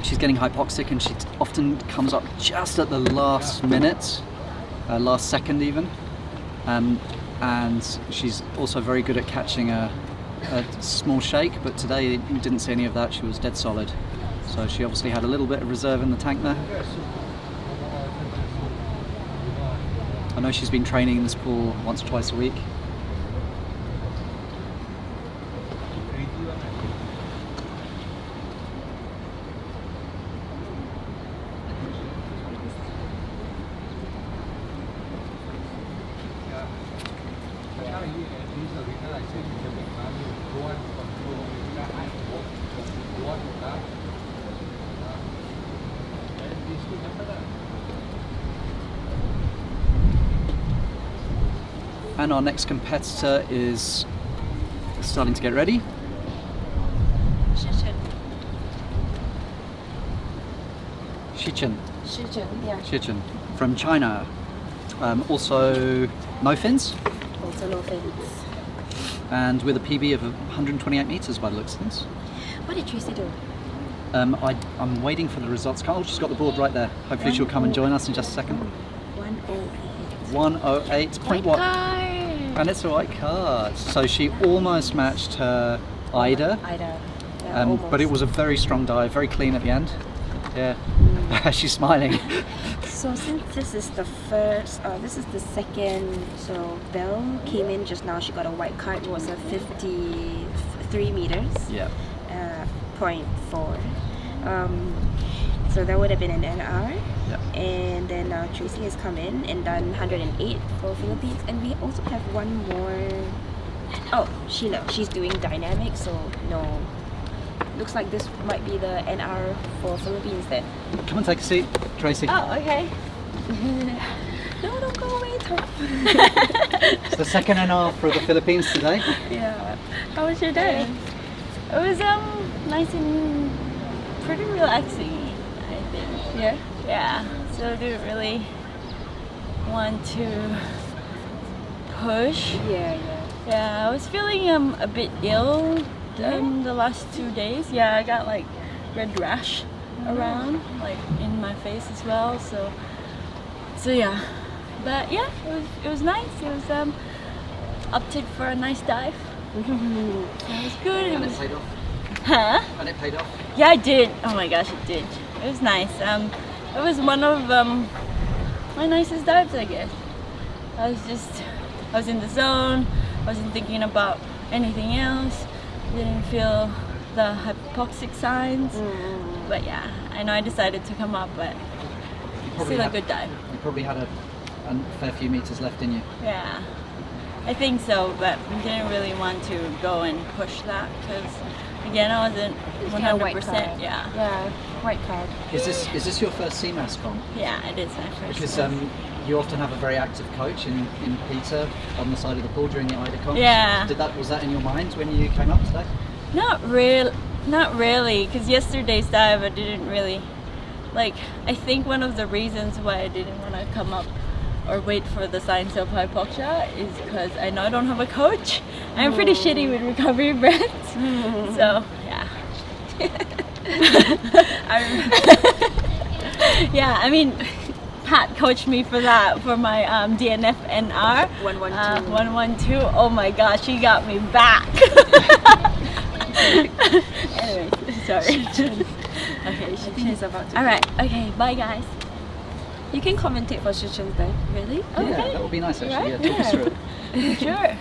she's getting hypoxic, and she often comes up just at the last minute, last second even. And she's also very good at catching a small shake, but today you didn't see any of that. She was dead solid. So she obviously had a little bit of reserve in the tank there. I know she's been training in this pool once or twice a week. And our next competitor is starting to get ready. Shichen. Yeah. Shichen from China. Also no fins, Also no fins. and with a PB of 128 meters by the looks of things. What did Tracy do? I'm waiting for the results. Oh, she's got the board right there. Hopefully she'll come and join us in just a second. 108. 108. Point what? And it's a white card. So she almost matched her Ida. Ida. Yeah, But it was a very strong dive, very clean at the end. Yeah. She's smiling. So since this is the first, this is the second, so Belle came in just now, she got a white card, it was a 53 meters, Yeah. 0.4. So that would have been an NR. Yeah. And then Tracy has come in and done 108 for Philippines, and we also have one more. Oh, Sheila, she's doing dynamic, so no. Looks like this might be the NR for Philippines then. Come and take a seat, Tracy. Oh, okay. No, don't go away, Tom. It's the second NR for the Philippines today. Yeah. How was your day? It was nice and pretty relaxing, I think. Yeah. Yeah. So I didn't really want to push. Yeah. Yeah, I was feeling a bit ill the last 2 days. Yeah, I got like red rash around, like in my face as well. So yeah. But yeah, it was nice. It was opted for a nice dive. It was good. It was, paid off. huh? And it paid off. Yeah, I did. Oh my gosh, it did. It was nice. It was one of my nicest dives, I guess. I was in the zone. I wasn't thinking about anything else. Didn't feel the hypoxic signs. But yeah, I know I decided to come up, but still a good dive. You probably had a fair few meters left in you. Yeah, I think so, but didn't really want to go and push that because again, I wasn't 100%. Yeah, Yeah, white card. Is this your first CMAS comp? yeah, it is my first. Because you often have a very active coach in Peter on the side of the pool during the Ida comp. Yeah. Was that in your mind when you came up today? Not really, because yesterday's dive I didn't really like. I think one of the reasons why I didn't want to come up or wait for the signs of hypoxia is because I know I don't have a coach. I'm pretty shitty with recovery breaths, so yeah. Yeah, I mean, Kat coached me for that, for my DNFNR 112. 112. Oh my gosh, she got me back. Anyways, sorry. Okay, I think he's about to. all right. Okay, bye guys. You can commentate for Shichen's day. Really? Yeah, that would be nice actually. Right? Yeah, talk us through it. Sure.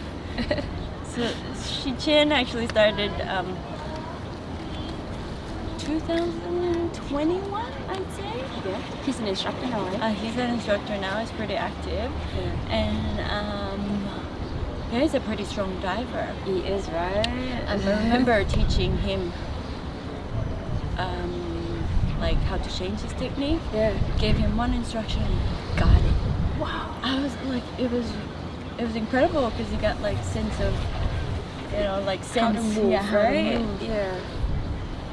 So Shichin actually started 2021, I'd say. Yeah. He's an instructor now, right? He's an instructor now. He's pretty active, Yeah. and yeah, he's a pretty strong diver. He is, right? I remember teaching him like how to change his technique. Yeah. Gave him one instruction and got it. Wow. I was like, it was incredible because he got like sense of, like How sense. to move, yeah, how to right? move. Yeah.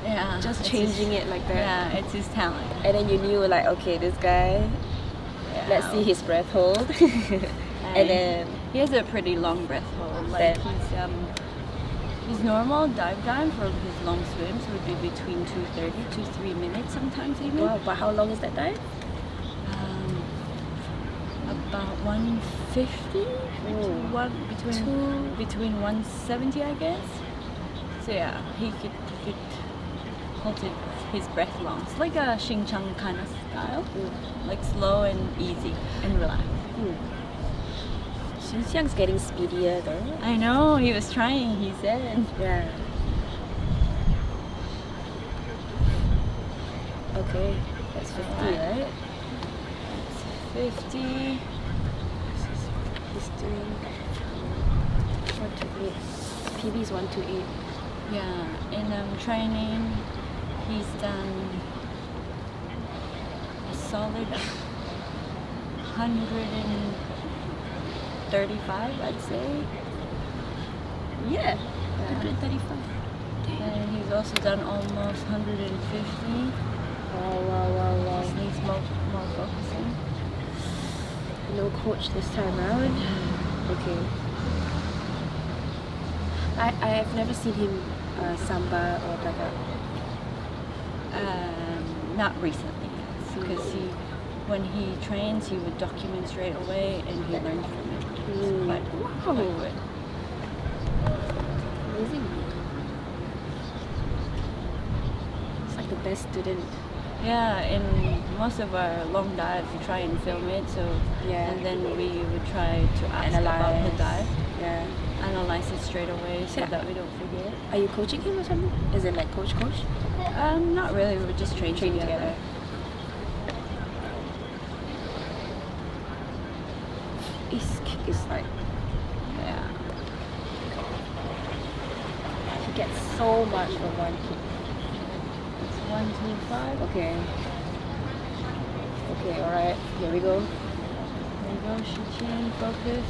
Yeah. Just it's changing his, it like that. Yeah, it's his talent. And then you knew like, okay, this guy. Let's see his breath hold. And then he has a pretty long breath hold. Like his normal dive time for his long swims would be between 2:30 to 3 minutes, sometimes even. wow, but how long is that dive? About 150 between 170, I guess. So yeah, he could hold his breath long. It's like a Xing Chang kind of style, like slow and easy and relaxed. Xinjiang's getting speedier though. I know, he was trying, he said. Yeah. Okay, that's 50, right? 50. He's doing 128. PB is 128. Yeah, in training, he's done a solid 135, I'd say. Yeah. 135. And he's also done almost 150. Wow. Just needs more focusing. No coach this time around. Okay. I've never seen him samba or daga. Not recently, because when he trains, he would document straight away, and he learned from it. It's quite good. Amazing. It's like the best student. Yeah, in most of our long dives, we try and film it. So Yeah. and then we would try to ask about the dive, Yeah. analyze it straight away, so Yeah. that we don't forget. Are you coaching him or something? Is it like coach? Not really. We would just train together. His kick is like, Yeah. he gets so much from one kick. It's 1, 2, 5. Okay. Okay, alright. Here we go. There you go. Shichin, focus.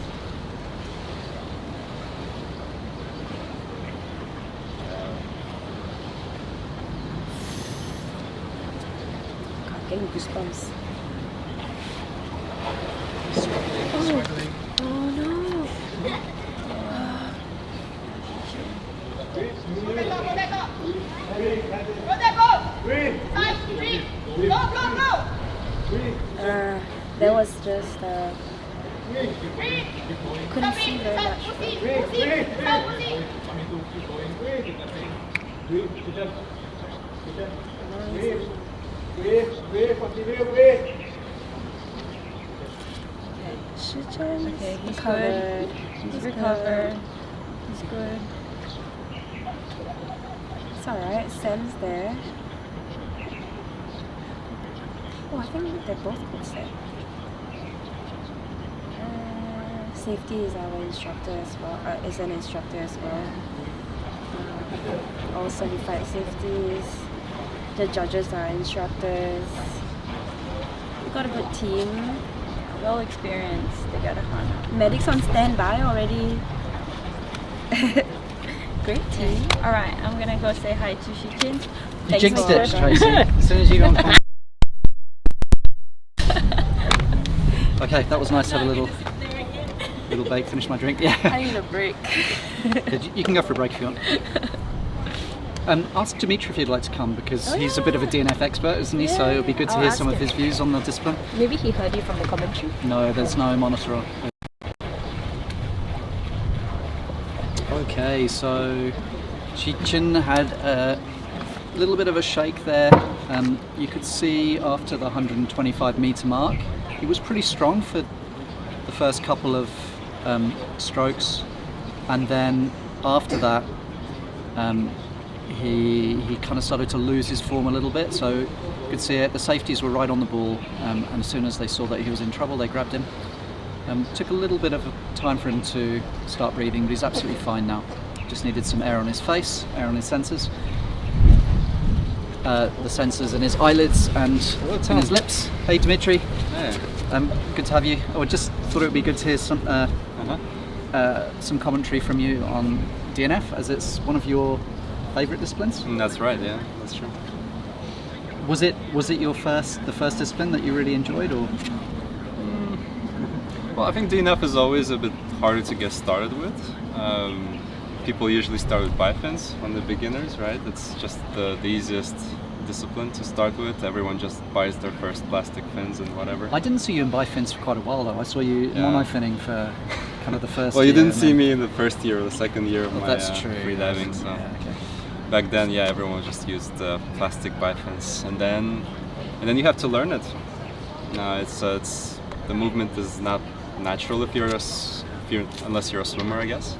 God, getting goosebumps. Struggling. Oh no. There was just couldn't see very much. Shichen Okay, he's recovered. good. He's recovered. He's good. It's alright. Sam's there. Oh, I think they're both good set. Safety is our instructor as well. Is an instructor as well. All certified safeties. The judges are instructors. We got a good team. Well experienced. They got a hunt. Medics on standby already. Great team. All right, I'm gonna go say hi to Shichin. You Thanks jinxed for it, coming. Tracy. As soon as you go on camera. Okay, that was nice to have a little break, finish my drink. Yeah. I need a break. You can go for a break if you want. Ask Dimitri if he'd like to come, because he's a bit of a DNF expert, isn't he? So it'll be good to I'll hear ask some of him. his views on the discipline. Maybe he heard you from the commentary. No, there's no monitor on. Okay, so Chi-Chin had a little bit of a shake there. You could see after the 125 meter mark, he was pretty strong for the first couple of strokes, and then after that he kind of started to lose his form a little bit. So you could see it, the safeties were right on the ball, and as soon as they saw that he was in trouble, they grabbed him. Took a little bit of time for him to start breathing, but he's absolutely fine now. Just needed some air on his face, air on his sensors. The sensors in his eyelids and in his lips. Hey Dimitri. Hey. Good to have you. I just thought it would be good to hear some commentary from you on DNF, as it's one of your favourite disciplines. That's right. Yeah, that's true. Was it the first discipline that you really enjoyed, or? Well, I think DNF is always a bit harder to get started with. People usually start with bifins on the beginners, right? It's just the easiest discipline to start with. Everyone just buys their first plastic fins and whatever. I didn't see you in bifins for quite a while though. I saw you monofinning for kind of the first well, you year, didn't see me in the first year or the second year of my freediving, so back then, everyone just used plastic bifins, and then you have to learn it. It's the movement is not natural unless you're a swimmer, I guess.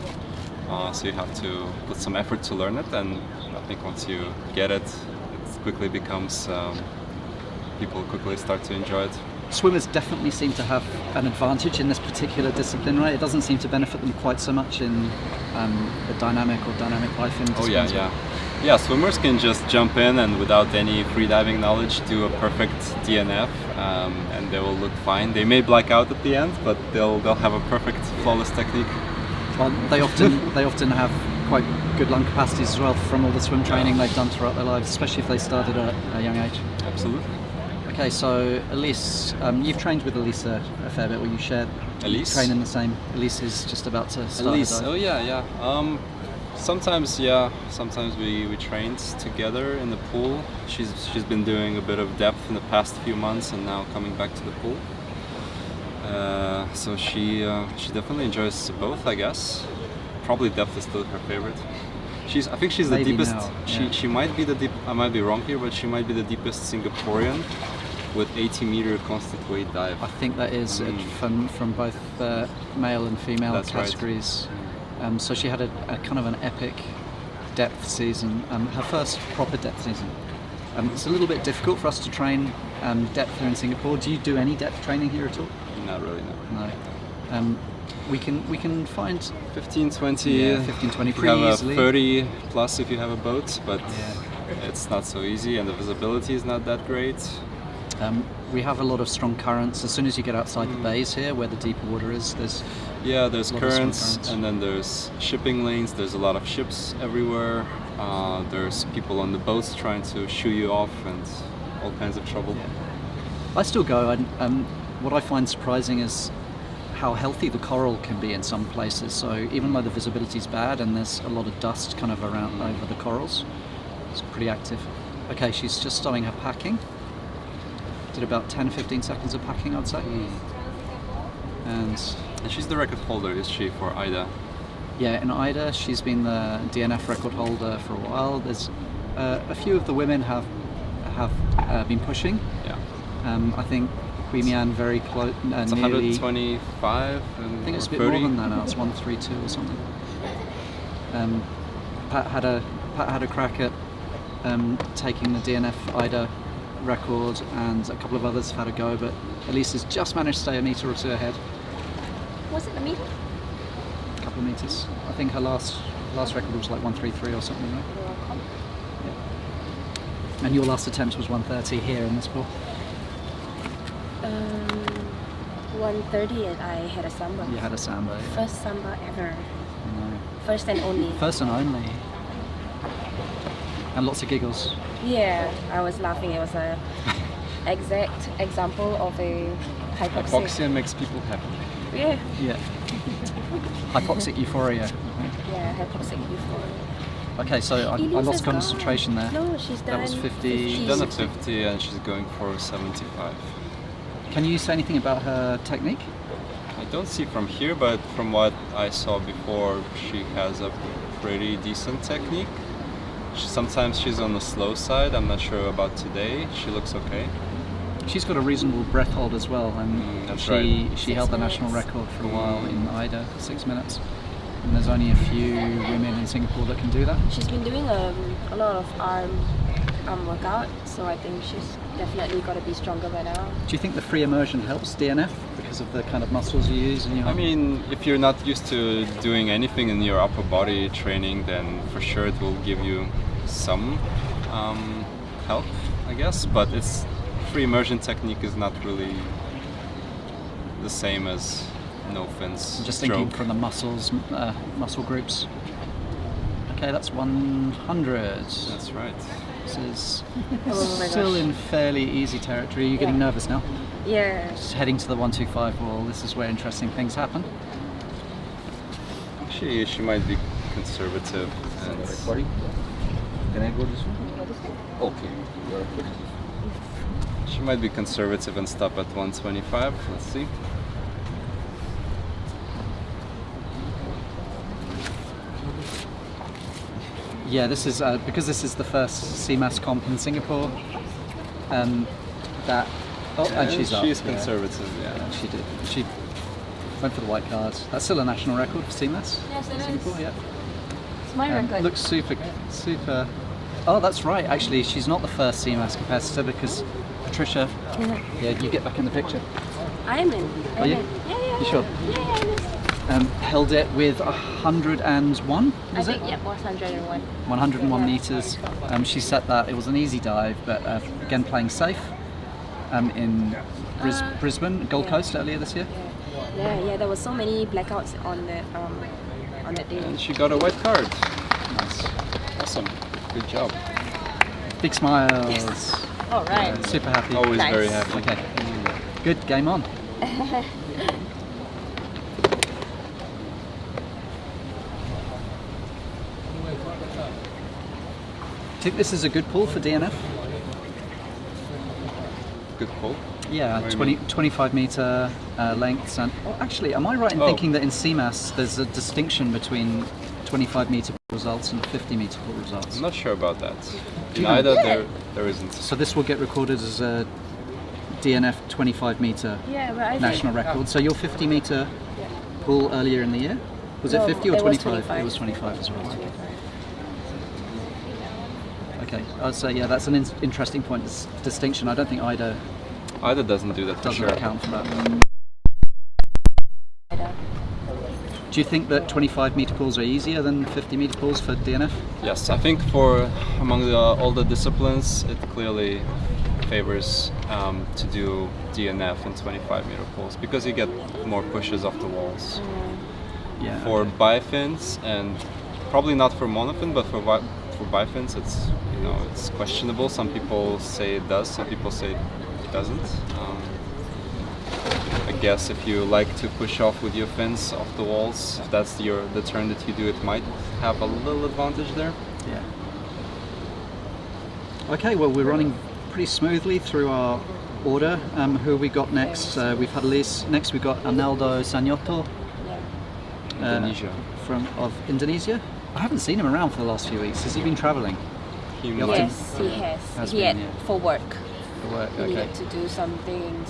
So you have to put some effort to learn it, and I think once you get it, it quickly becomes, people quickly start to enjoy it. Swimmers definitely seem to have an advantage in this particular discipline, right? It doesn't seem to benefit them quite so much in the dynamic bifin disciplines. Yeah, swimmers can just jump in and without any freediving knowledge do a perfect DNF, and they will look fine. They may black out at the end, but they'll have a perfect, flawless technique. Well, they often have quite good lung capacities as well from all the swim training they've done throughout their lives, especially if they started at a young age. Absolutely. Okay, so Elise, you've trained with Elise a fair bit, or you shared training the same. Elise is just about to start. Elise, Sometimes we trained together in the pool. She's been doing a bit of depth in the past few months and now coming back to the pool. So she definitely enjoys both, I guess. Probably depth is still her favorite. I think she's the deepest. She might be the deep. I might be wrong here, but she might be the deepest Singaporean with 80-meter constant weight dive. I think that is from both male and female That's categories. Right. So she had a kind of an epic depth season, her first proper depth season. It's a little bit difficult for us to train depth here in Singapore. Do you do any depth training here at all? Not really, no. No. We can find 15, 20. 15, 20 you pretty have easily. 30 plus if you have a boat, but it's not so easy, and the visibility is not that great. We have a lot of strong currents. As soon as you get outside the bays here, where the deeper water is, there's currents, and then there's shipping lanes. There's a lot of ships everywhere. There's people on the boats trying to shoo you off, and all kinds of trouble. I still go, and what I find surprising is how healthy the coral can be in some places. So even though the visibility is bad and there's a lot of dust kind of around over the corals, it's pretty active. Okay, she's just starting her packing. Did about 10-15 seconds of packing, I'd say. And she's the record holder, is she, for AIDA? Yeah, in AIDA, she's been the DNF record holder for a while. There's a few of the women have been pushing. Yeah. I think Hui Mian very close. It's 125. I think it's a bit more than that now. It's 132 or something. Pat had a crack at taking the DNF AIDA record, and a couple of others have had a go, but Elise has just managed to stay a metre or two ahead. Was it a meter? A couple of metres. I think her last record was like 133 or something, right? Yeah. And your last attempt was 130 here in this pool? 130, and I had a samba. You had a samba. Yeah. First samba ever. No. First and only. First and only. And lots of giggles. Yeah, I was laughing. It was a exact example of a hypoxic. Hypoxia makes people happy. Yeah. Yeah. Hypoxic euphoria. Yeah, hypoxic euphoria. Okay, so I lost concentration there. No, she's done. That was 50. She's done a 50 and she's going for 75. Can you say anything about her technique? I don't see from here, but from what I saw before, she has a pretty decent technique. Sometimes she's on the slow side. I'm not sure about today. She looks okay. She's got a reasonable breath hold as well, and that's she held the national record for a while in Ida, 6 minutes. And there's only a few women in Singapore that can do that. She's been doing a lot of arm workout, so I think she's definitely got to be stronger by now. Do you think the free immersion helps DNF because of the kind of muscles you use? I mean, if you're not used to doing anything in your upper body training, then for sure it will give you some help, I guess. But it's free immersion technique is not really the same as no fins. I'm just stroke. thinking from the muscle groups. Okay, that's 100. That's right. This is Oh my still gosh. in fairly easy territory. Are you getting nervous now? Yeah. Just heading to the 125 wall. This is where interesting things happen. She might be conservative and Can I go this way? Okay. You are good. she might be conservative and stop at 125. Let's see. Yeah, this is because this is the first CMAS comp in Singapore. That and she's up. She's yeah. conservative, yeah. Yeah, she did. She went for the white card. That's still a national record for CMAS. Yes, it in is. Singapore, yeah. It's my record. Looks super. Oh, that's right. Actually, she's not the first CMAS competitor because Patricia. Yeah, you get back in the picture. I am in. Are you? Yeah. You sure? Yeah, I'm in. Held it with 101. I Was it? think, yeah, 101. 101 meters. She set that. It was an easy dive, but again playing safe. In Brisbane, Gold Coast earlier this year. Yeah. There were so many blackouts on that day. And she got a white card. Nice. Awesome. Good job. Big smiles. All right. Super happy. Always Nice. very happy. Okay. Good. Game on. Do you think this is a good pool for DNF? Good pull. Yeah, What do you 25 meter lengths. And actually, am I right in thinking that in CMAS there's a distinction between 25 meter pool results and 50 meter pool results? I'm not sure about that. Do In you know? either there isn't. So this will get recorded as a DNF 25 meter Yeah, but I national record. So your 50 meter pool earlier in the year, was it No, 50 or it was 25? 25. It was 25 as well. Okay, so yeah, that's an interesting point. Distinction. I don't think Ida Either doesn't do that for doesn't sure. account for that. Do you think that 25 meter pools are easier than 50 meter pools for DNF? Yes, I think for among all the disciplines, it clearly favors to do DNF in 25 meter pools because you get more pushes off the walls. Yeah. For bifins and probably not for monofin, but for bifins, it's questionable. Some people say it does, some people say it doesn't. I guess if you like to push off with your fins off the walls, if that's the turn that you do, it might have a little advantage there. Yeah. Okay, well we're running pretty smoothly through our order. Who we got next? We've had Elise. Next we got Arnaldo Sanyoto Indonesia. of Indonesia. I haven't seen him around for the last few weeks. Has he been travelling? He Yeah, might- Yes, he has. Has He been, had yeah. for work. For work. He Okay. needed to do some things.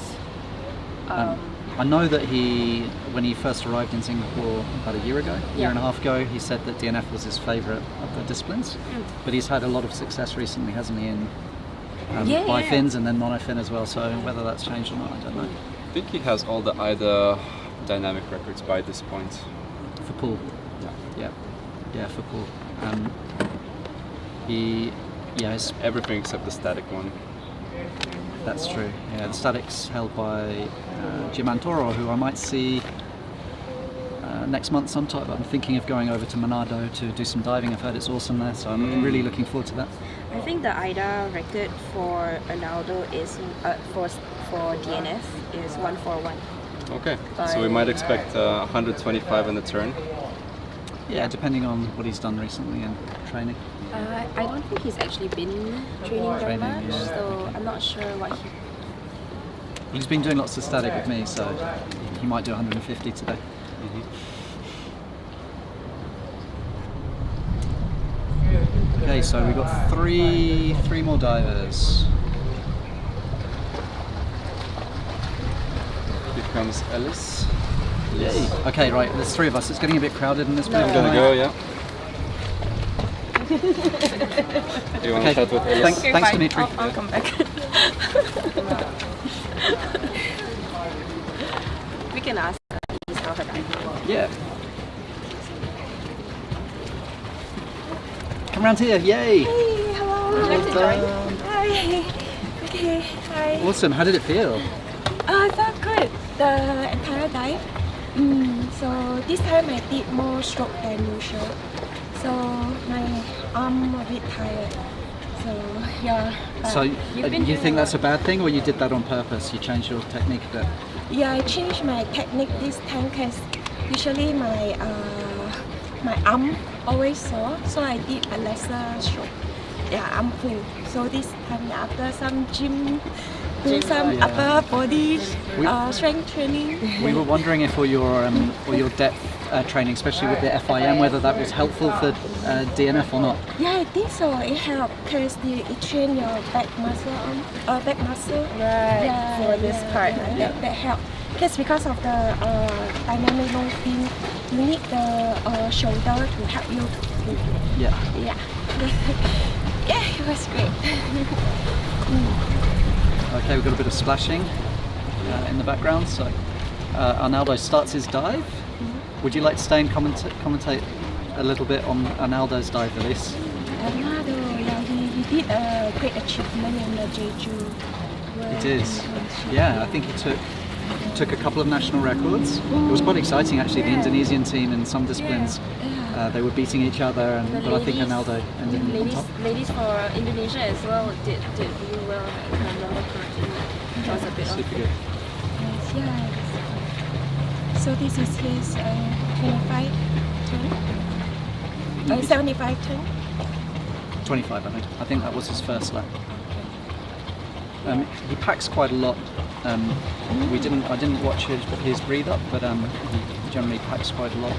I know that when he first arrived in Singapore about a year Yeah. and a half ago, he said that DNF was his favourite of the disciplines. But he's had a lot of success recently, hasn't he, in Yeah, bifins and then monofin as well. So whether that's changed or not, I don't know. I think he has all the IDA dynamic records by this point. For pool. Yeah, for pool. It's Everything except the static one. That's true. Yeah, the static's held by Jim Antoro, who I might see next month sometime. I'm thinking of going over to Manado to do some diving. I've heard it's awesome there, so I'm really looking forward to that. I think the IDA record for Arnaldo is for DNF is 141. Okay, so we might By- expect 125 in the turn. Yeah, depending on what he's done recently and training. I don't think he's actually been training very much, yeah. so I'm not sure what he. Well, he's been doing lots of static with me, so he might do 150 today. Okay, so we've got three more divers. Here comes Alice. Yay. Okay, right, there's three of us. It's getting a bit crowded in this I'm booth. gonna go, yeah. Do you want to chat with Alice? Thanks, Dimitri. I'll come back. We can ask Elise how her diving. Yeah. Come around here, yay! Hey, hello. Would you like to join? Hi. Okay, hi. Awesome, how did it feel? I felt good the entire dive. So this time I did more stroke than usual. So my arm a bit tired. So yeah. but So you think that's a bad thing, or you did that on purpose? You changed your technique a bit? yeah, I changed my technique this time because usually my arm always sore, so I did a lesser stroke. Yeah, arm pull. So this time after some gym, do some upper body strength training. We were wondering if all your depth training, especially with the FIM, whether that was helpful for DNF or not. Yeah, I think so. It helped because it train your back muscle, back muscle. Right, for this part. That helped. Because of the dynamic low fin, you need the shoulder to help you. Yeah. Yeah. Yeah, it was great. Okay, we've got a bit of splashing in the background. So Arnaldo starts his dive. Would you like to stay and commentate a little bit on Arnaldo's dive, Elise? Arnaldo, yeah, he did a great achievement in the Jeju. He did. Yeah, I think he took a couple of national records. It was quite exciting actually. The Indonesian team in some disciplines, they were beating each other, but I think Arnaldo ended on top. Ladies for Indonesia as well did really well. If I remember correctly, it was a bit Super good. Yes, yeah. So this is his 25 turn, 75 turn. 25, I think. I think that was his first lap. He packs quite a lot. I didn't watch his breathe up, but he generally packs quite a lot.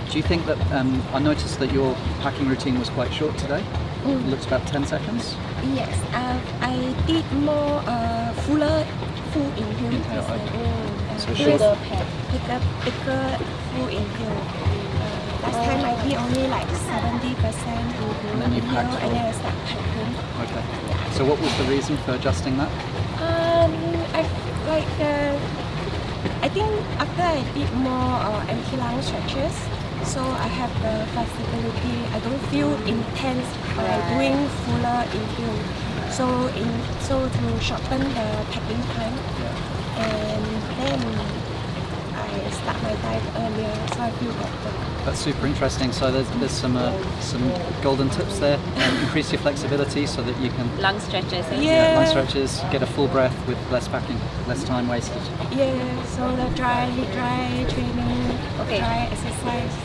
Do you think that I noticed that your packing routine was quite short today? It looks about 10 seconds. Yes, I did more full inhale. Inhale, okay. So Bigger short. bigger full inhale. Last time I did only like 70%. And then you packed and then I start packing. Okay. So what was the reason for adjusting that? I think after I did more empty lung stretches, so I have the flexibility. I don't feel intense by doing fuller inhale. So to shorten the packing time, and then I start my dive earlier, so I feel better. That's super interesting. So there's some golden tips there. Increase your flexibility so that you can lung stretches. lung stretches, get a full breath with less packing, less time wasted. Yeah, so the dry training, dry exercise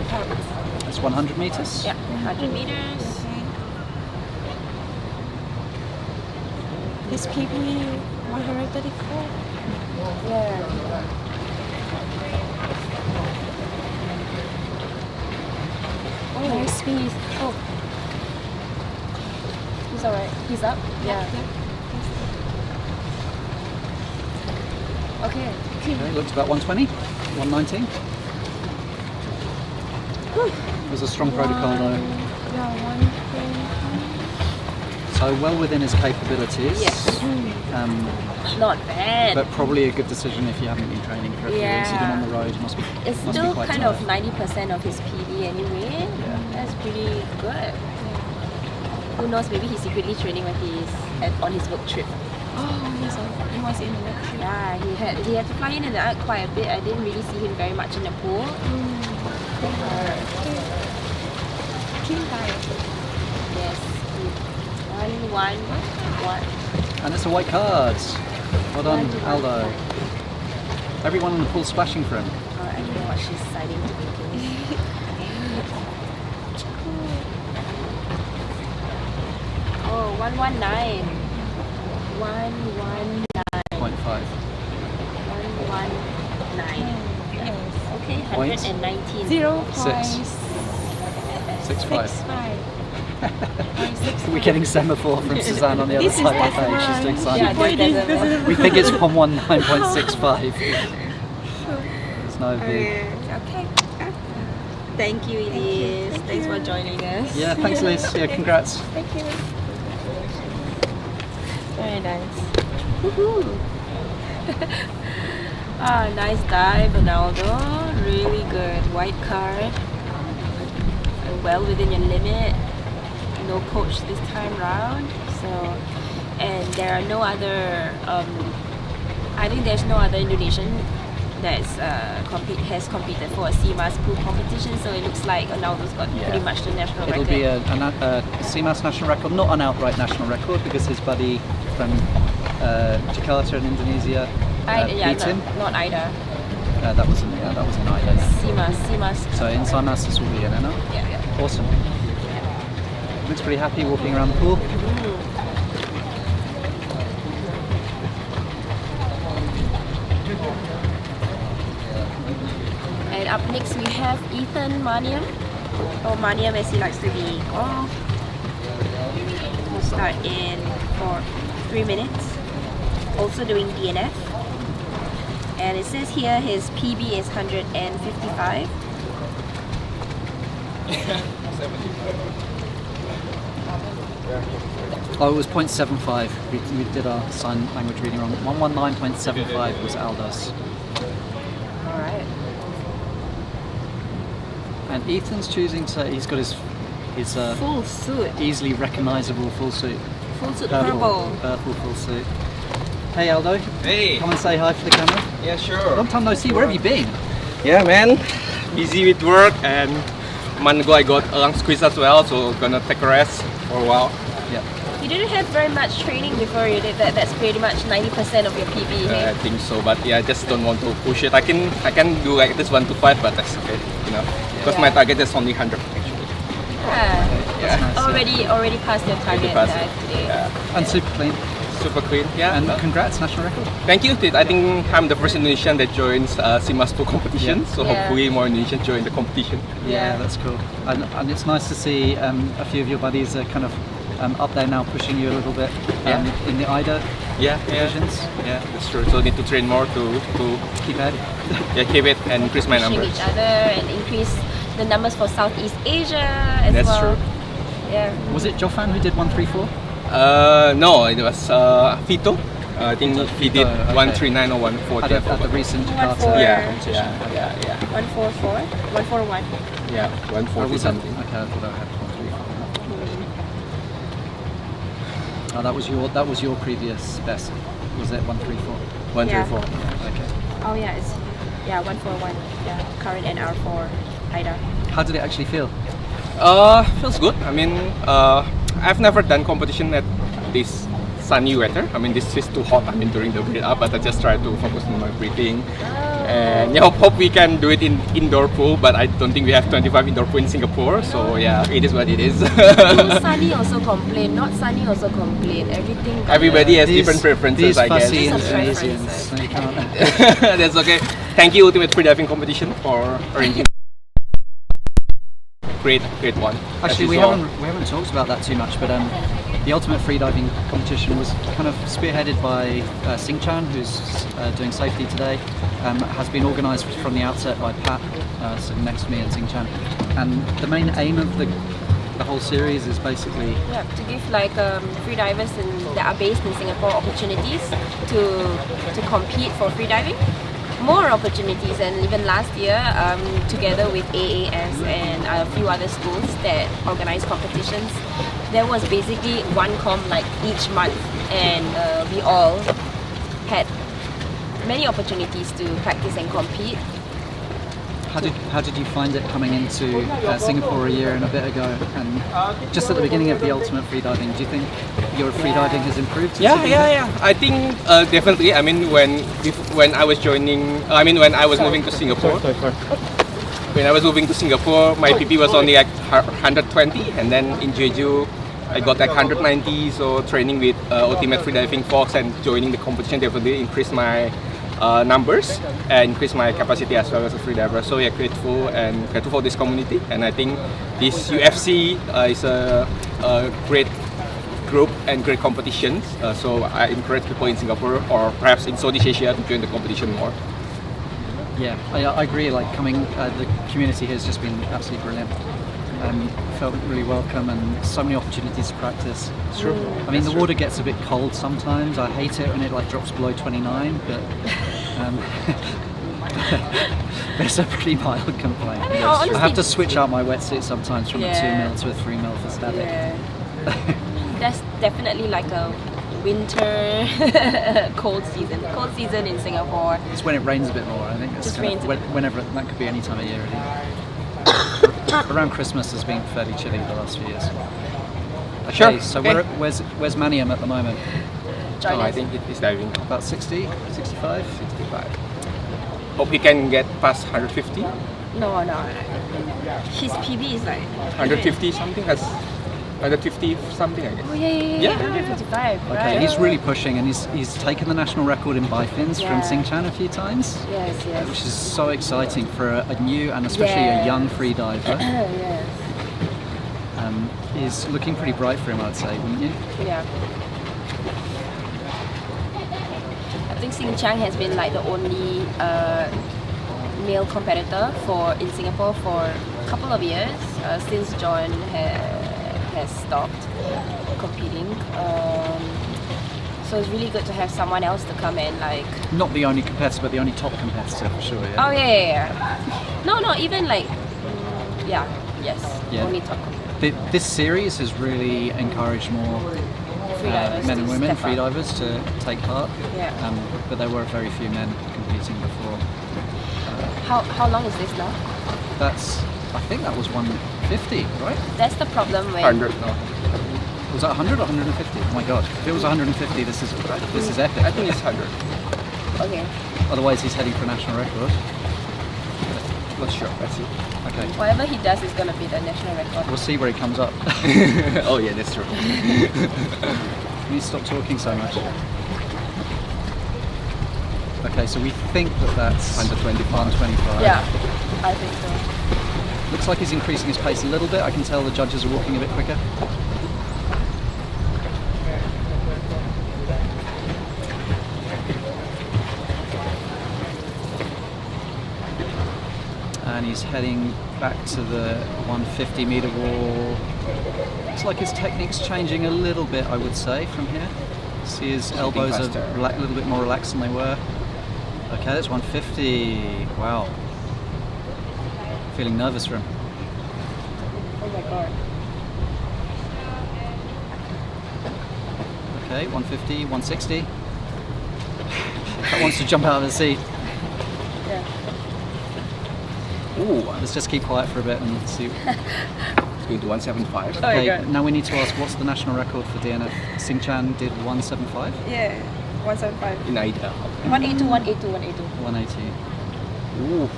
helps. That's 100 meters. Yeah, 100 meters. This PB 134. Yeah. Oh, nice speed. Oh. He's alright. He's up? Yeah. Okay. Okay, looks about 120, 119. It was a strong protocol though. Yeah, 120. So well within his capabilities. Yes. Not bad. But probably a good decision if you haven't been training for a few weeks. You've been on the road, must be It's must still be quite kind tired. of 90% of his PD anyway. Yeah. That's pretty good. Who knows, maybe he's secretly training when he's on his work trip. Oh, yes, he was in the work trip. Yeah, he had to fly in and out quite a bit. I didn't really see him very much in the pool. Clean diet. Yes. 1-1-1. And it's a white card. Well done, Aldo. Everyone in the pool splashing for him. Oh, I don't know what she's citing to me. Oh, 119. 119. 0.5. 119. Okay, Point. 119. 6.65. 0.65. We're getting semaphore from Suzanne on the other side of the page. She's doing sign. Yeah, there's We think it's 119.65. There's no big. Okay. Thank you, Elise. Thanks for joining us. Yeah, thanks, Elise. Yeah, congrats. Thank you. Very nice. Woohoo! Nice dive, Ronaldo. Really good. White card. Well within your limit. No coach this time round. So, and there are no other. I think there's no other Indonesian that's has competed for a CMAS pool competition. So it looks like Ronaldo's got pretty much the national It'll record. be a CMAS national record, not an outright national record, because his buddy from Jakarta in Indonesia beat him. Not either. That was in IDA. CMAS. So in CMAS this will be in, no? Yeah. Awesome. Looks pretty happy walking around the pool. And up next we have Ethan Maniam, or Maniam as he likes to be called. We'll start in for 3 minutes. Also doing DNF. And it says here his PB is 155. Oh, it was 0.75. We did our sign language reading wrong. 119.75 was Aldo's. Alright. And Ethan's choosing to. He's got his Full suit. easily recognisable full suit. Full suit purple. Purple full suit. Hey Aldo. Hey. Come and say hi for the camera. Yeah, sure. Long time no see. Where have you been? Yeah, man. Busy with work, and a month ago I got a lung squeeze as well, so gonna take a rest for a while. Yeah. You didn't have very much training before you did that. That's pretty much 90% of your PB. Hey? I think so, but yeah, I just don't want to push it. I can do like this 1 to 5, but that's okay, you know, because my target is only 100 actually. Yeah. Yeah. Already passed your target today. Yeah. And super clean. Super clean. Yeah. And congrats, national record. Thank you. I think I'm the first Indonesian that joins CMAS Pool competition, Yeah. so hopefully more Indonesians join the competition. Yeah, that's cool. And it's nice to see a few of your buddies are kind of up there now, pushing you a little bit in the IDA divisions. Yeah, that's true. So need to train more to keep it. Yeah, keep it and increase my Pushing numbers. each other and increase the numbers for Southeast Asia as That's well. true. Yeah. Was it Jofan who did 134? No, it was Vito. I think he did okay. 139 or 140. At the recent Jakarta 1-4. Yeah. 144, 141. Yeah, 140 something. Okay, I thought I had 134. Oh, that was your previous best. Was it 134? 134. Okay. Oh yeah, it's 141. Yeah, current NR4 IDA. How did it actually feel? Feels good. I mean, I've never done competition at this sunny weather. I mean, this is too hot. I mean, during the breathe up, but I just try to focus on my breathing. And yeah, hope we can do it in indoor pool, but I don't think we have 25 indoor pool in Singapore. So yeah, it is what it is. Too sunny also complain, not sunny also complain. Everything. Everybody has different preferences, I guess. These fussy Indonesians. So you can't. That's okay. Thank you, Ultimate Freediving Competition, for arranging. Great one. Actually, we haven't talked about that too much, but the Ultimate Freediving Competition was kind of spearheaded by Sing Chan, who's doing safety today. Has been organised from the outset by Pat, sitting next to me, and Sing Chan. And the main aim of the whole series is basically to give like freedivers that are based in Singapore opportunities to compete for freediving. More opportunities, and even last year, together with AAS and a few other schools that organize competitions, there was basically one comp like each month, and we all had many opportunities to practice and compete. how did you find it coming into Singapore a year and a bit ago, and just at the beginning of the ultimate freediving? Do you think your freediving has improved? Yeah. I think definitely. I mean, when I was when I was moving to Singapore. When I was moving to Singapore, my PP was only like 120, and then in Jeju, I got like 190. So training with Ultimate Freediving Fox and joining the competition definitely increased my numbers and increased my capacity as well as a freediver. So yeah, grateful for this community, and I think this UFC is a great group and great competitions. So I encourage people in Singapore or perhaps in Southeast Asia to join the competition more. Yeah, I agree. Like the community here has just been absolutely brilliant. Felt really welcome and so many opportunities to practice. True. I mean, the water gets a bit cold sometimes. I hate it when it like drops below 29, but there's a pretty mild complaint. I mean, honestly, I have to switch out my wetsuit sometimes from a 2mm to a 3mm for static. Yeah. That's definitely like a winter cold season. Cold season in Singapore. It's when it rains a bit more. I think it's Just kind rains of a bit. whenever that could be any time of year. Really. Around Christmas has been fairly chilly the last few years. Okay, Sure. so Okay. where's Maniam at the moment? Join I us. think he's diving About 60, 65? 65. Hope he can get past 150. No. His PB is like 150 something. Has 150 something, I guess. Oh yeah. 155. Okay, Right. he's really pushing, and he's taken the national record in bifins from Yeah. Xingchan a few times, Yes. which is so exciting for a new and especially Yeah. a young free diver. Yes. Is looking pretty bright for him, I'd say, wouldn't you? Yeah. I think Xing Chang has been like the only male competitor in Singapore for a couple of years since John has stopped competing. So it's really good to have someone else to come in, like. Not the only competitor, but the only top competitor for sure. Yeah. Oh yeah. No, even like. Yes. Yeah. Only top competitor. This series has really encouraged more Freedivers men and to women, step up. freedivers, to take part. Yeah. But there were very few men competing before. How long is this now? I think that was 150, right? That's the problem with. 100 no. Was that 100 or 150? Oh my god! If it was 150, this is epic. I think it's 100. Okay. Otherwise, he's heading for a national record. Not sure. Let's see. Okay. Whatever he does is gonna be the national record. We'll see where he comes up. Oh yeah, that's true. You need to stop talking so much. Okay, so we think that's 125. 125. Yeah, I think so. Looks like he's increasing his pace a little bit. I can tell the judges are walking a bit quicker. And he's heading back to the 150 meter wall. Looks like his technique's changing a little bit, I would say, from here. See his elbows are faster. a little bit more relaxed than they were. Okay, that's 150. Wow. Feeling nervous for him. Oh my god. Okay, 150, 160. That wants to jump out of the seat. Yeah. Ooh, let's just keep quiet for a bit and see. It's going to 175. Okay, now we need to ask, what's the national record for DNF? Xing Chan did 175? Yeah, 175. In AIDA. 182, 182, 182. 180. Ooh.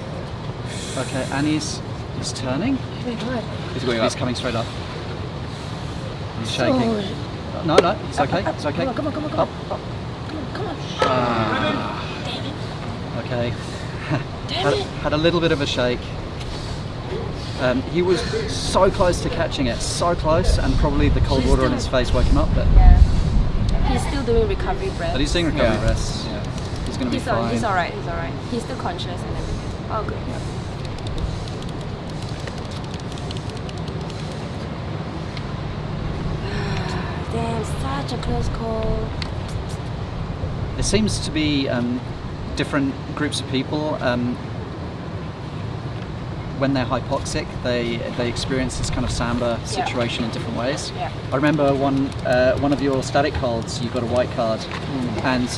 Okay, and he's turning. Oh my god. It's going He's up. coming straight up. He's shaking. No, it's okay. It's okay. Come on. Up. Come on. Okay. Damn it. Had a little bit of a shake. He was so close to catching it, so close, and probably the cold water on his face woke him up. But He's still doing recovery breaths. he's doing recovery Yeah. rests. Yeah. He's going to be fine. He's alright. He's still conscious and everything. Oh, good. Damn, such a close call. There seems to be different groups of people. When they're hypoxic, they experience this kind of samba situation in different ways. Yeah. I remember one of your static holds, you got a white card, and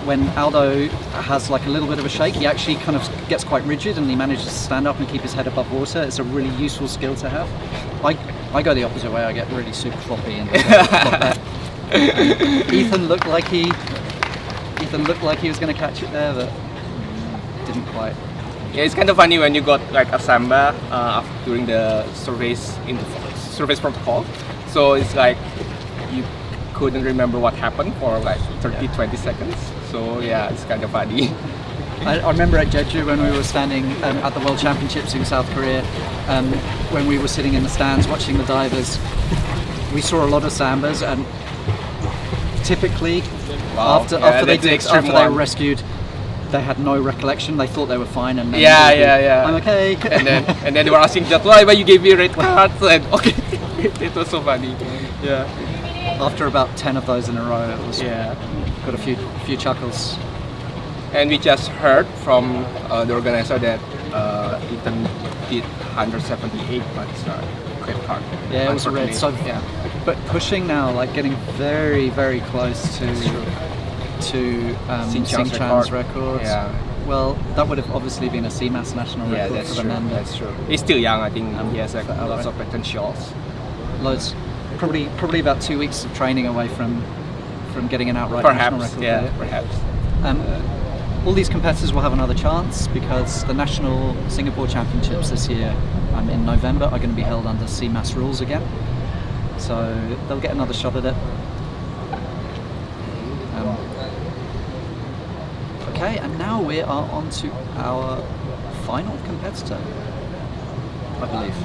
when Aldo has like a little bit of a shake, he actually kind of gets quite rigid and he manages to stand up and keep his head above water. It's a really useful skill to have. I go the opposite way. I get really super floppy and flop. Ethan looked like he was going to catch it there, but didn't quite. Yeah, it's kind of funny when you got like a samba during the surveys in the surveys protocol. So it's like you couldn't remember what happened for like 20 seconds. So yeah, it's kind of funny. I remember at Jeju when we were standing at the World Championships in South Korea, when we were sitting in the stands watching the divers, we saw a lot of sambas, and typically after they were rescued, they had no recollection. They thought they were fine, and then I'm okay. and then they were asking just why you gave me red cards, and okay, it was so funny. Yeah. After about 10 of those in a row, it was got a few chuckles. And we just heard from the organizer that Ethan did 178, but it's a red card. Yeah, it was red. So but pushing now, like getting very, very close to Xing-Chan's record. Yeah. Well, that would have obviously been a CMAS national record for the men. That's true. He's still young. I think he has like lots of potentials. Loads. Probably about 2 weeks of training away from getting an outright national record. Perhaps. All these competitors will have another chance because the National Singapore Championships this year in November are going to be held under CMAS rules again. So they'll get another shot at it. Okay, and now we are on to our final competitor, I believe.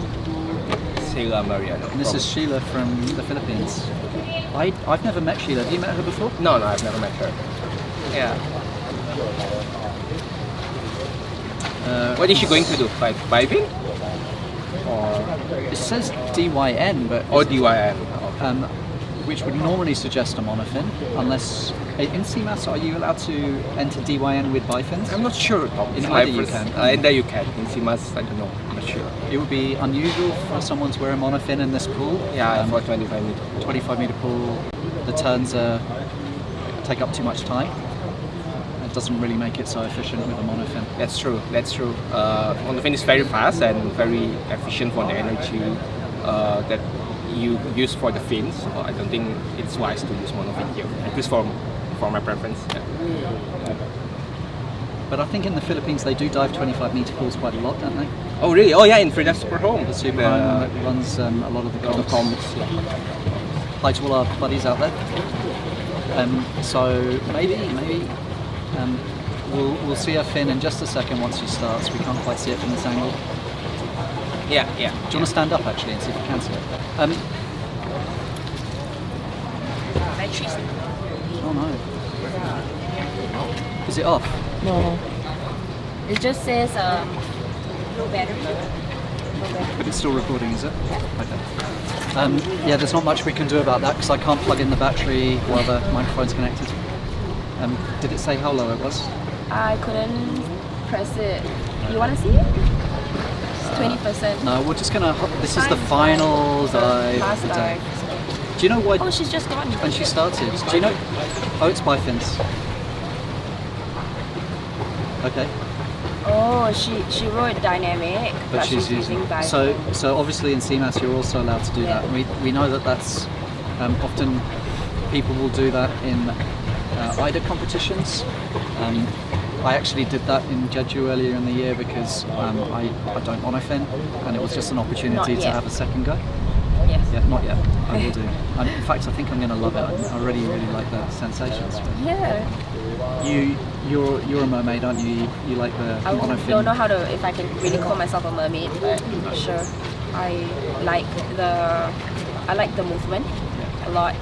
Sheila Mariano. And this is Sheila from the Philippines. I've never met Sheila. Have you met her before? No, I've never met her. Yeah. What is she going to do? Like diving? Or it says DYN, but DYN. Which would normally suggest a monofin, unless in CMAS are you allowed to enter DYN with bifins? I'm not sure. In IDA you can. In IDA you can. In CMAS, I don't know. I'm not sure. It would be unusual for someone to wear a monofin in this pool. Yeah, for 25 meter. 25 meter pool, the turns take up too much time. It doesn't really make it so efficient with a monofin. That's true. Monofin is very fast and very efficient for the energy that you use for the fins. So I don't think it's wise to use monofin here, at least for my preference. Yeah. But I think in the Philippines they do dive 25 meter pools quite a lot, don't they? Oh really? Oh yeah, in Free Dive Super Home. The Super Home that runs a lot of the comps. Yeah. Hi to all our buddies out there. So maybe we'll see her fin in just a second once she starts. We can't quite see it from this angle. Yeah. Do you want to stand up actually and see if you can see it? Oh no. Is it off? No. It just says no battery. But it's still recording, is it? Okay. Yeah, there's not much we can do about that because I can't plug in the battery while the microphone's connected. Did it say how low it was? I couldn't press it. You want to see it? It's 20%. No, we're just gonna. This is the final dive of the day. Do you know why? Oh, she's just gone. When she started, do you know? Oh, it's by fins. Okay. Oh, she wrote dynamic, but she's using diving. So obviously in CMAS you're also allowed to do that. We know that's often people will do that in IDA competitions. I actually did that in Jeju earlier in the year because I don't monofin, and it was just an opportunity to have a second go. Yes. Yeah, not yet. I will do. In fact, I think I'm going to love it. I really like the sensations. Yeah. You're a mermaid, aren't you? You like the monofin? I don't know if I can really call myself a mermaid, but I'm not sure. I like the movement a lot.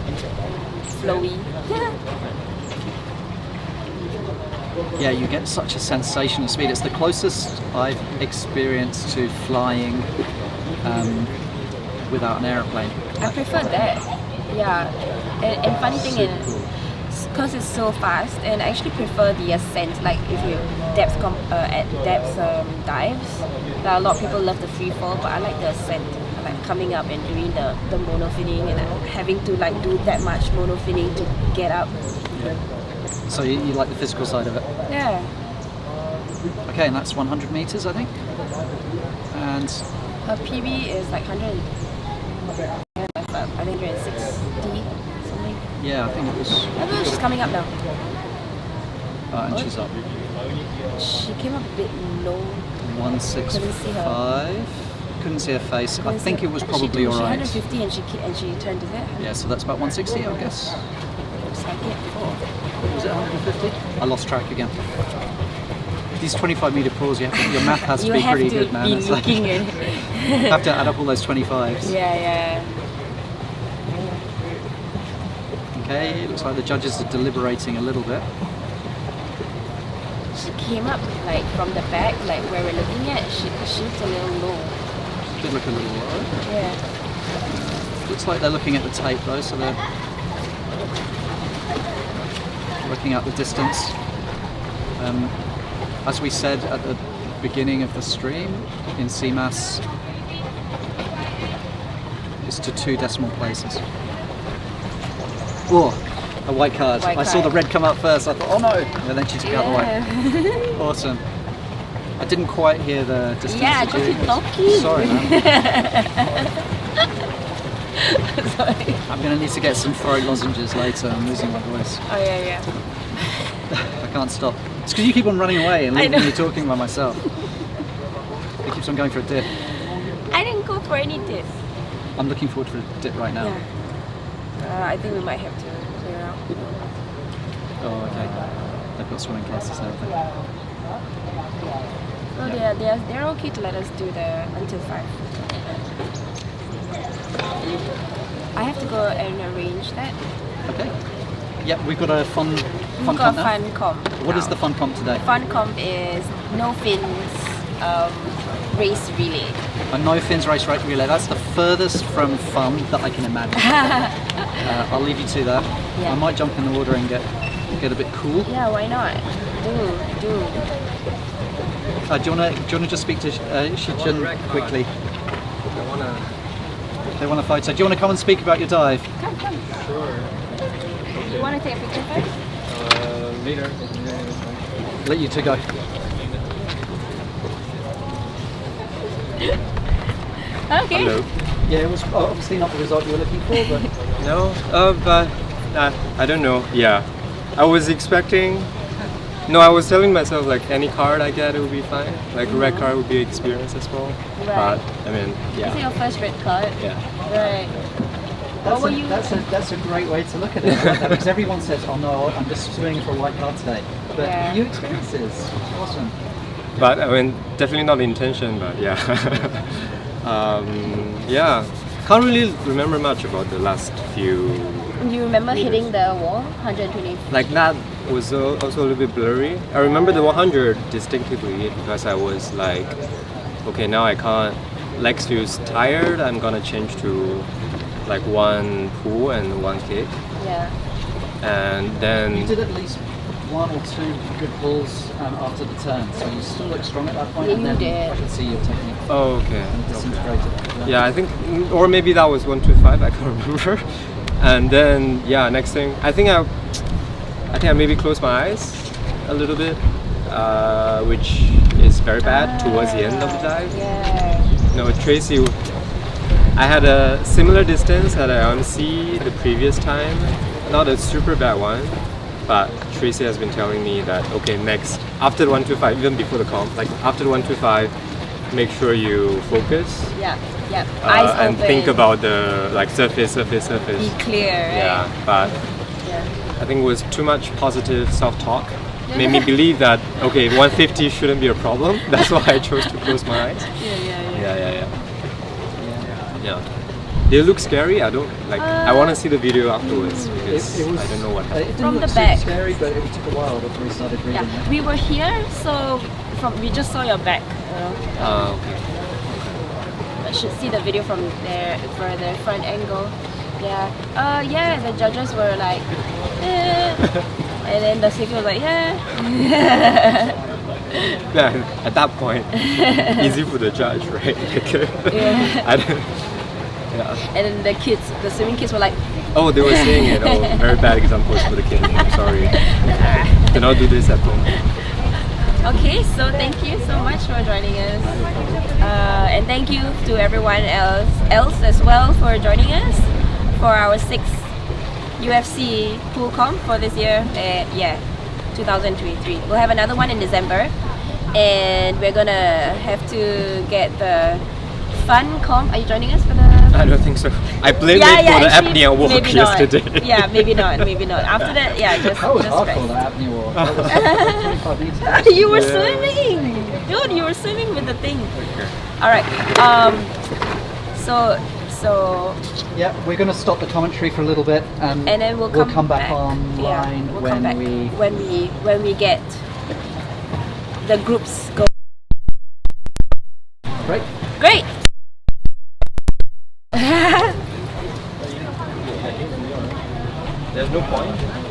Flowy. Yeah, you get such a sensation of speed. It's the closest I've experienced to flying without an aeroplane. I prefer that. Yeah. And funny thing is, because it's so fast, and I actually prefer the ascent. Like if you at depth dives, a lot of people love the free fall, but I like the ascent. I like coming up and doing the monofinning and having to like do that much monofinning to get up. So you like the physical side of it? Yeah. Okay, and that's 100 meters, I think. And Her PB is like 100. I think 160 something. yeah, I think it was. Oh, she's coming up now. And she's up. She came up a bit low. 165. Couldn't see her face. I think it was probably She alright. 150 and she turned, is it? Yeah, so that's about 160, I guess. Looks like it. Was it 150? I lost track again. These 25-meter pulls, your math has to You be have pretty to good, man. be It's like, looking at you have to add up all those 25s. Yeah. Okay, looks like the judges are deliberating a little bit. She came up like from the back, like where we're looking at. She looked a little low. Did look a little low. Yeah. Looks like they're looking at the tape though, so they're looking at the distance. As we said at the beginning of the stream, in CMAS, it's to 2 decimal places. Oh, a white card. I saw the red come up first. I thought, oh no, and then she took out the white. Awesome. I didn't quite hear the distance. Yeah, I got you talking. Sorry, man. Sorry. I'm gonna need to get some throat lozenges later. I'm losing my voice. Oh yeah. I can't stop. It's because you keep on running away and leaving me talking by myself. It keeps on going for a dip. I didn't go for any dip. I'm looking forward for a dip right now. Yeah. I think we might have to clear out. Oh, okay. They've got swimming classes and everything. Oh, they're okay to let us do the until 5. I have to go and arrange that. Okay. Yep, we've got a fun We've got comp now. fun comp. What is now. the fun comp today? Fun comp is no fins race relay. A no fins race relay. That's the furthest from fun that I can imagine. I'll leave you to that. Yeah. I might jump in the water and get a bit cool. Yeah, why not? Do. Do you wanna just speak to Shijun quickly? They want a photo. Do you want to come and speak about your dive? Come. Sure. You want to take a picture first? Later. Let you two go. Okay. Hello. Yeah, it was obviously not the result you were looking for, but No, but I don't know. Yeah, I was expecting. No, I was telling myself like any card I get, it would be fine. Like a red card would be experience as well. Right. But I mean, Is it yeah, your first red card? yeah. Right. that's a great way to look at it. Like that, because everyone says, "Oh no, I'm just swimming for a white card today," but Yeah. you experience this. Awesome. But I mean, definitely not the intention. But yeah, yeah. Can't really remember much about the last few. You remember meters. hitting the wall? 120. Like that was also a little bit blurry. I remember the 100 distinctively because I was like, okay, now I can't. Legs feels tired. I'm gonna change to like 1 pull and 1 kick, Yeah. and then You did at least 1 or 2 good pulls after the turn, so you still look strong at that point. Yeah, and you then did. I could see your technique oh, okay. disintegrated. Yeah, I think, or maybe that was 125. I can't remember. And then yeah, next thing I think I maybe closed my eyes a little bit, which is very bad towards the end of the dive. Yeah. No, Tracy, I had a similar distance at IONC the previous time, not a super bad one, but Tracy has been telling me that okay, next after the 125, even before the comp, like after the 125, make sure you focus. Yeah. Eyes And open. think about the like surface. Be clear, right? Yeah, but Yeah. I think it was too much positive self-talk. Made me believe that okay, 150 shouldn't be a problem. That's why I chose to close my eyes. Yeah. They look scary. I don't like. I want to see the video afterwards because It was, I don't know what It happened. didn't From look the super back. scary, but it took a while before we started reading Yeah. it. We were here, so we just saw your back. Okay. I should see the video from there for the front angle. Yeah. Yeah. The judges were like, and then the safety was like, yeah. Yeah. At that point, easy for the judge, right? Like, Yeah. I don't. Yeah. And then the swimming kids were like, Oh, they were saying it. Oh, very bad examples for the kids. I'm sorry. Do not do this at home. okay, so thank you so much for joining us. And thank you to everyone else as well for joining us for our 6th UFC pool comp for this year. 2023. We'll have another one in December. And we're gonna have to get the fun comp. Are you joining us for the... I don't think so. I blamed it for the actually, apnea walk maybe yesterday. Not. Yeah, maybe not. After that, just That was just hardcore, rest. that apnea walk. That was 25 meters. You were swimming, dude. You were swimming with the thing. All right. So. Yeah, we're going to stop the commentary for a little bit, and then we'll come back online we'll when come back when we get the groups go. Great. Great. There's no point.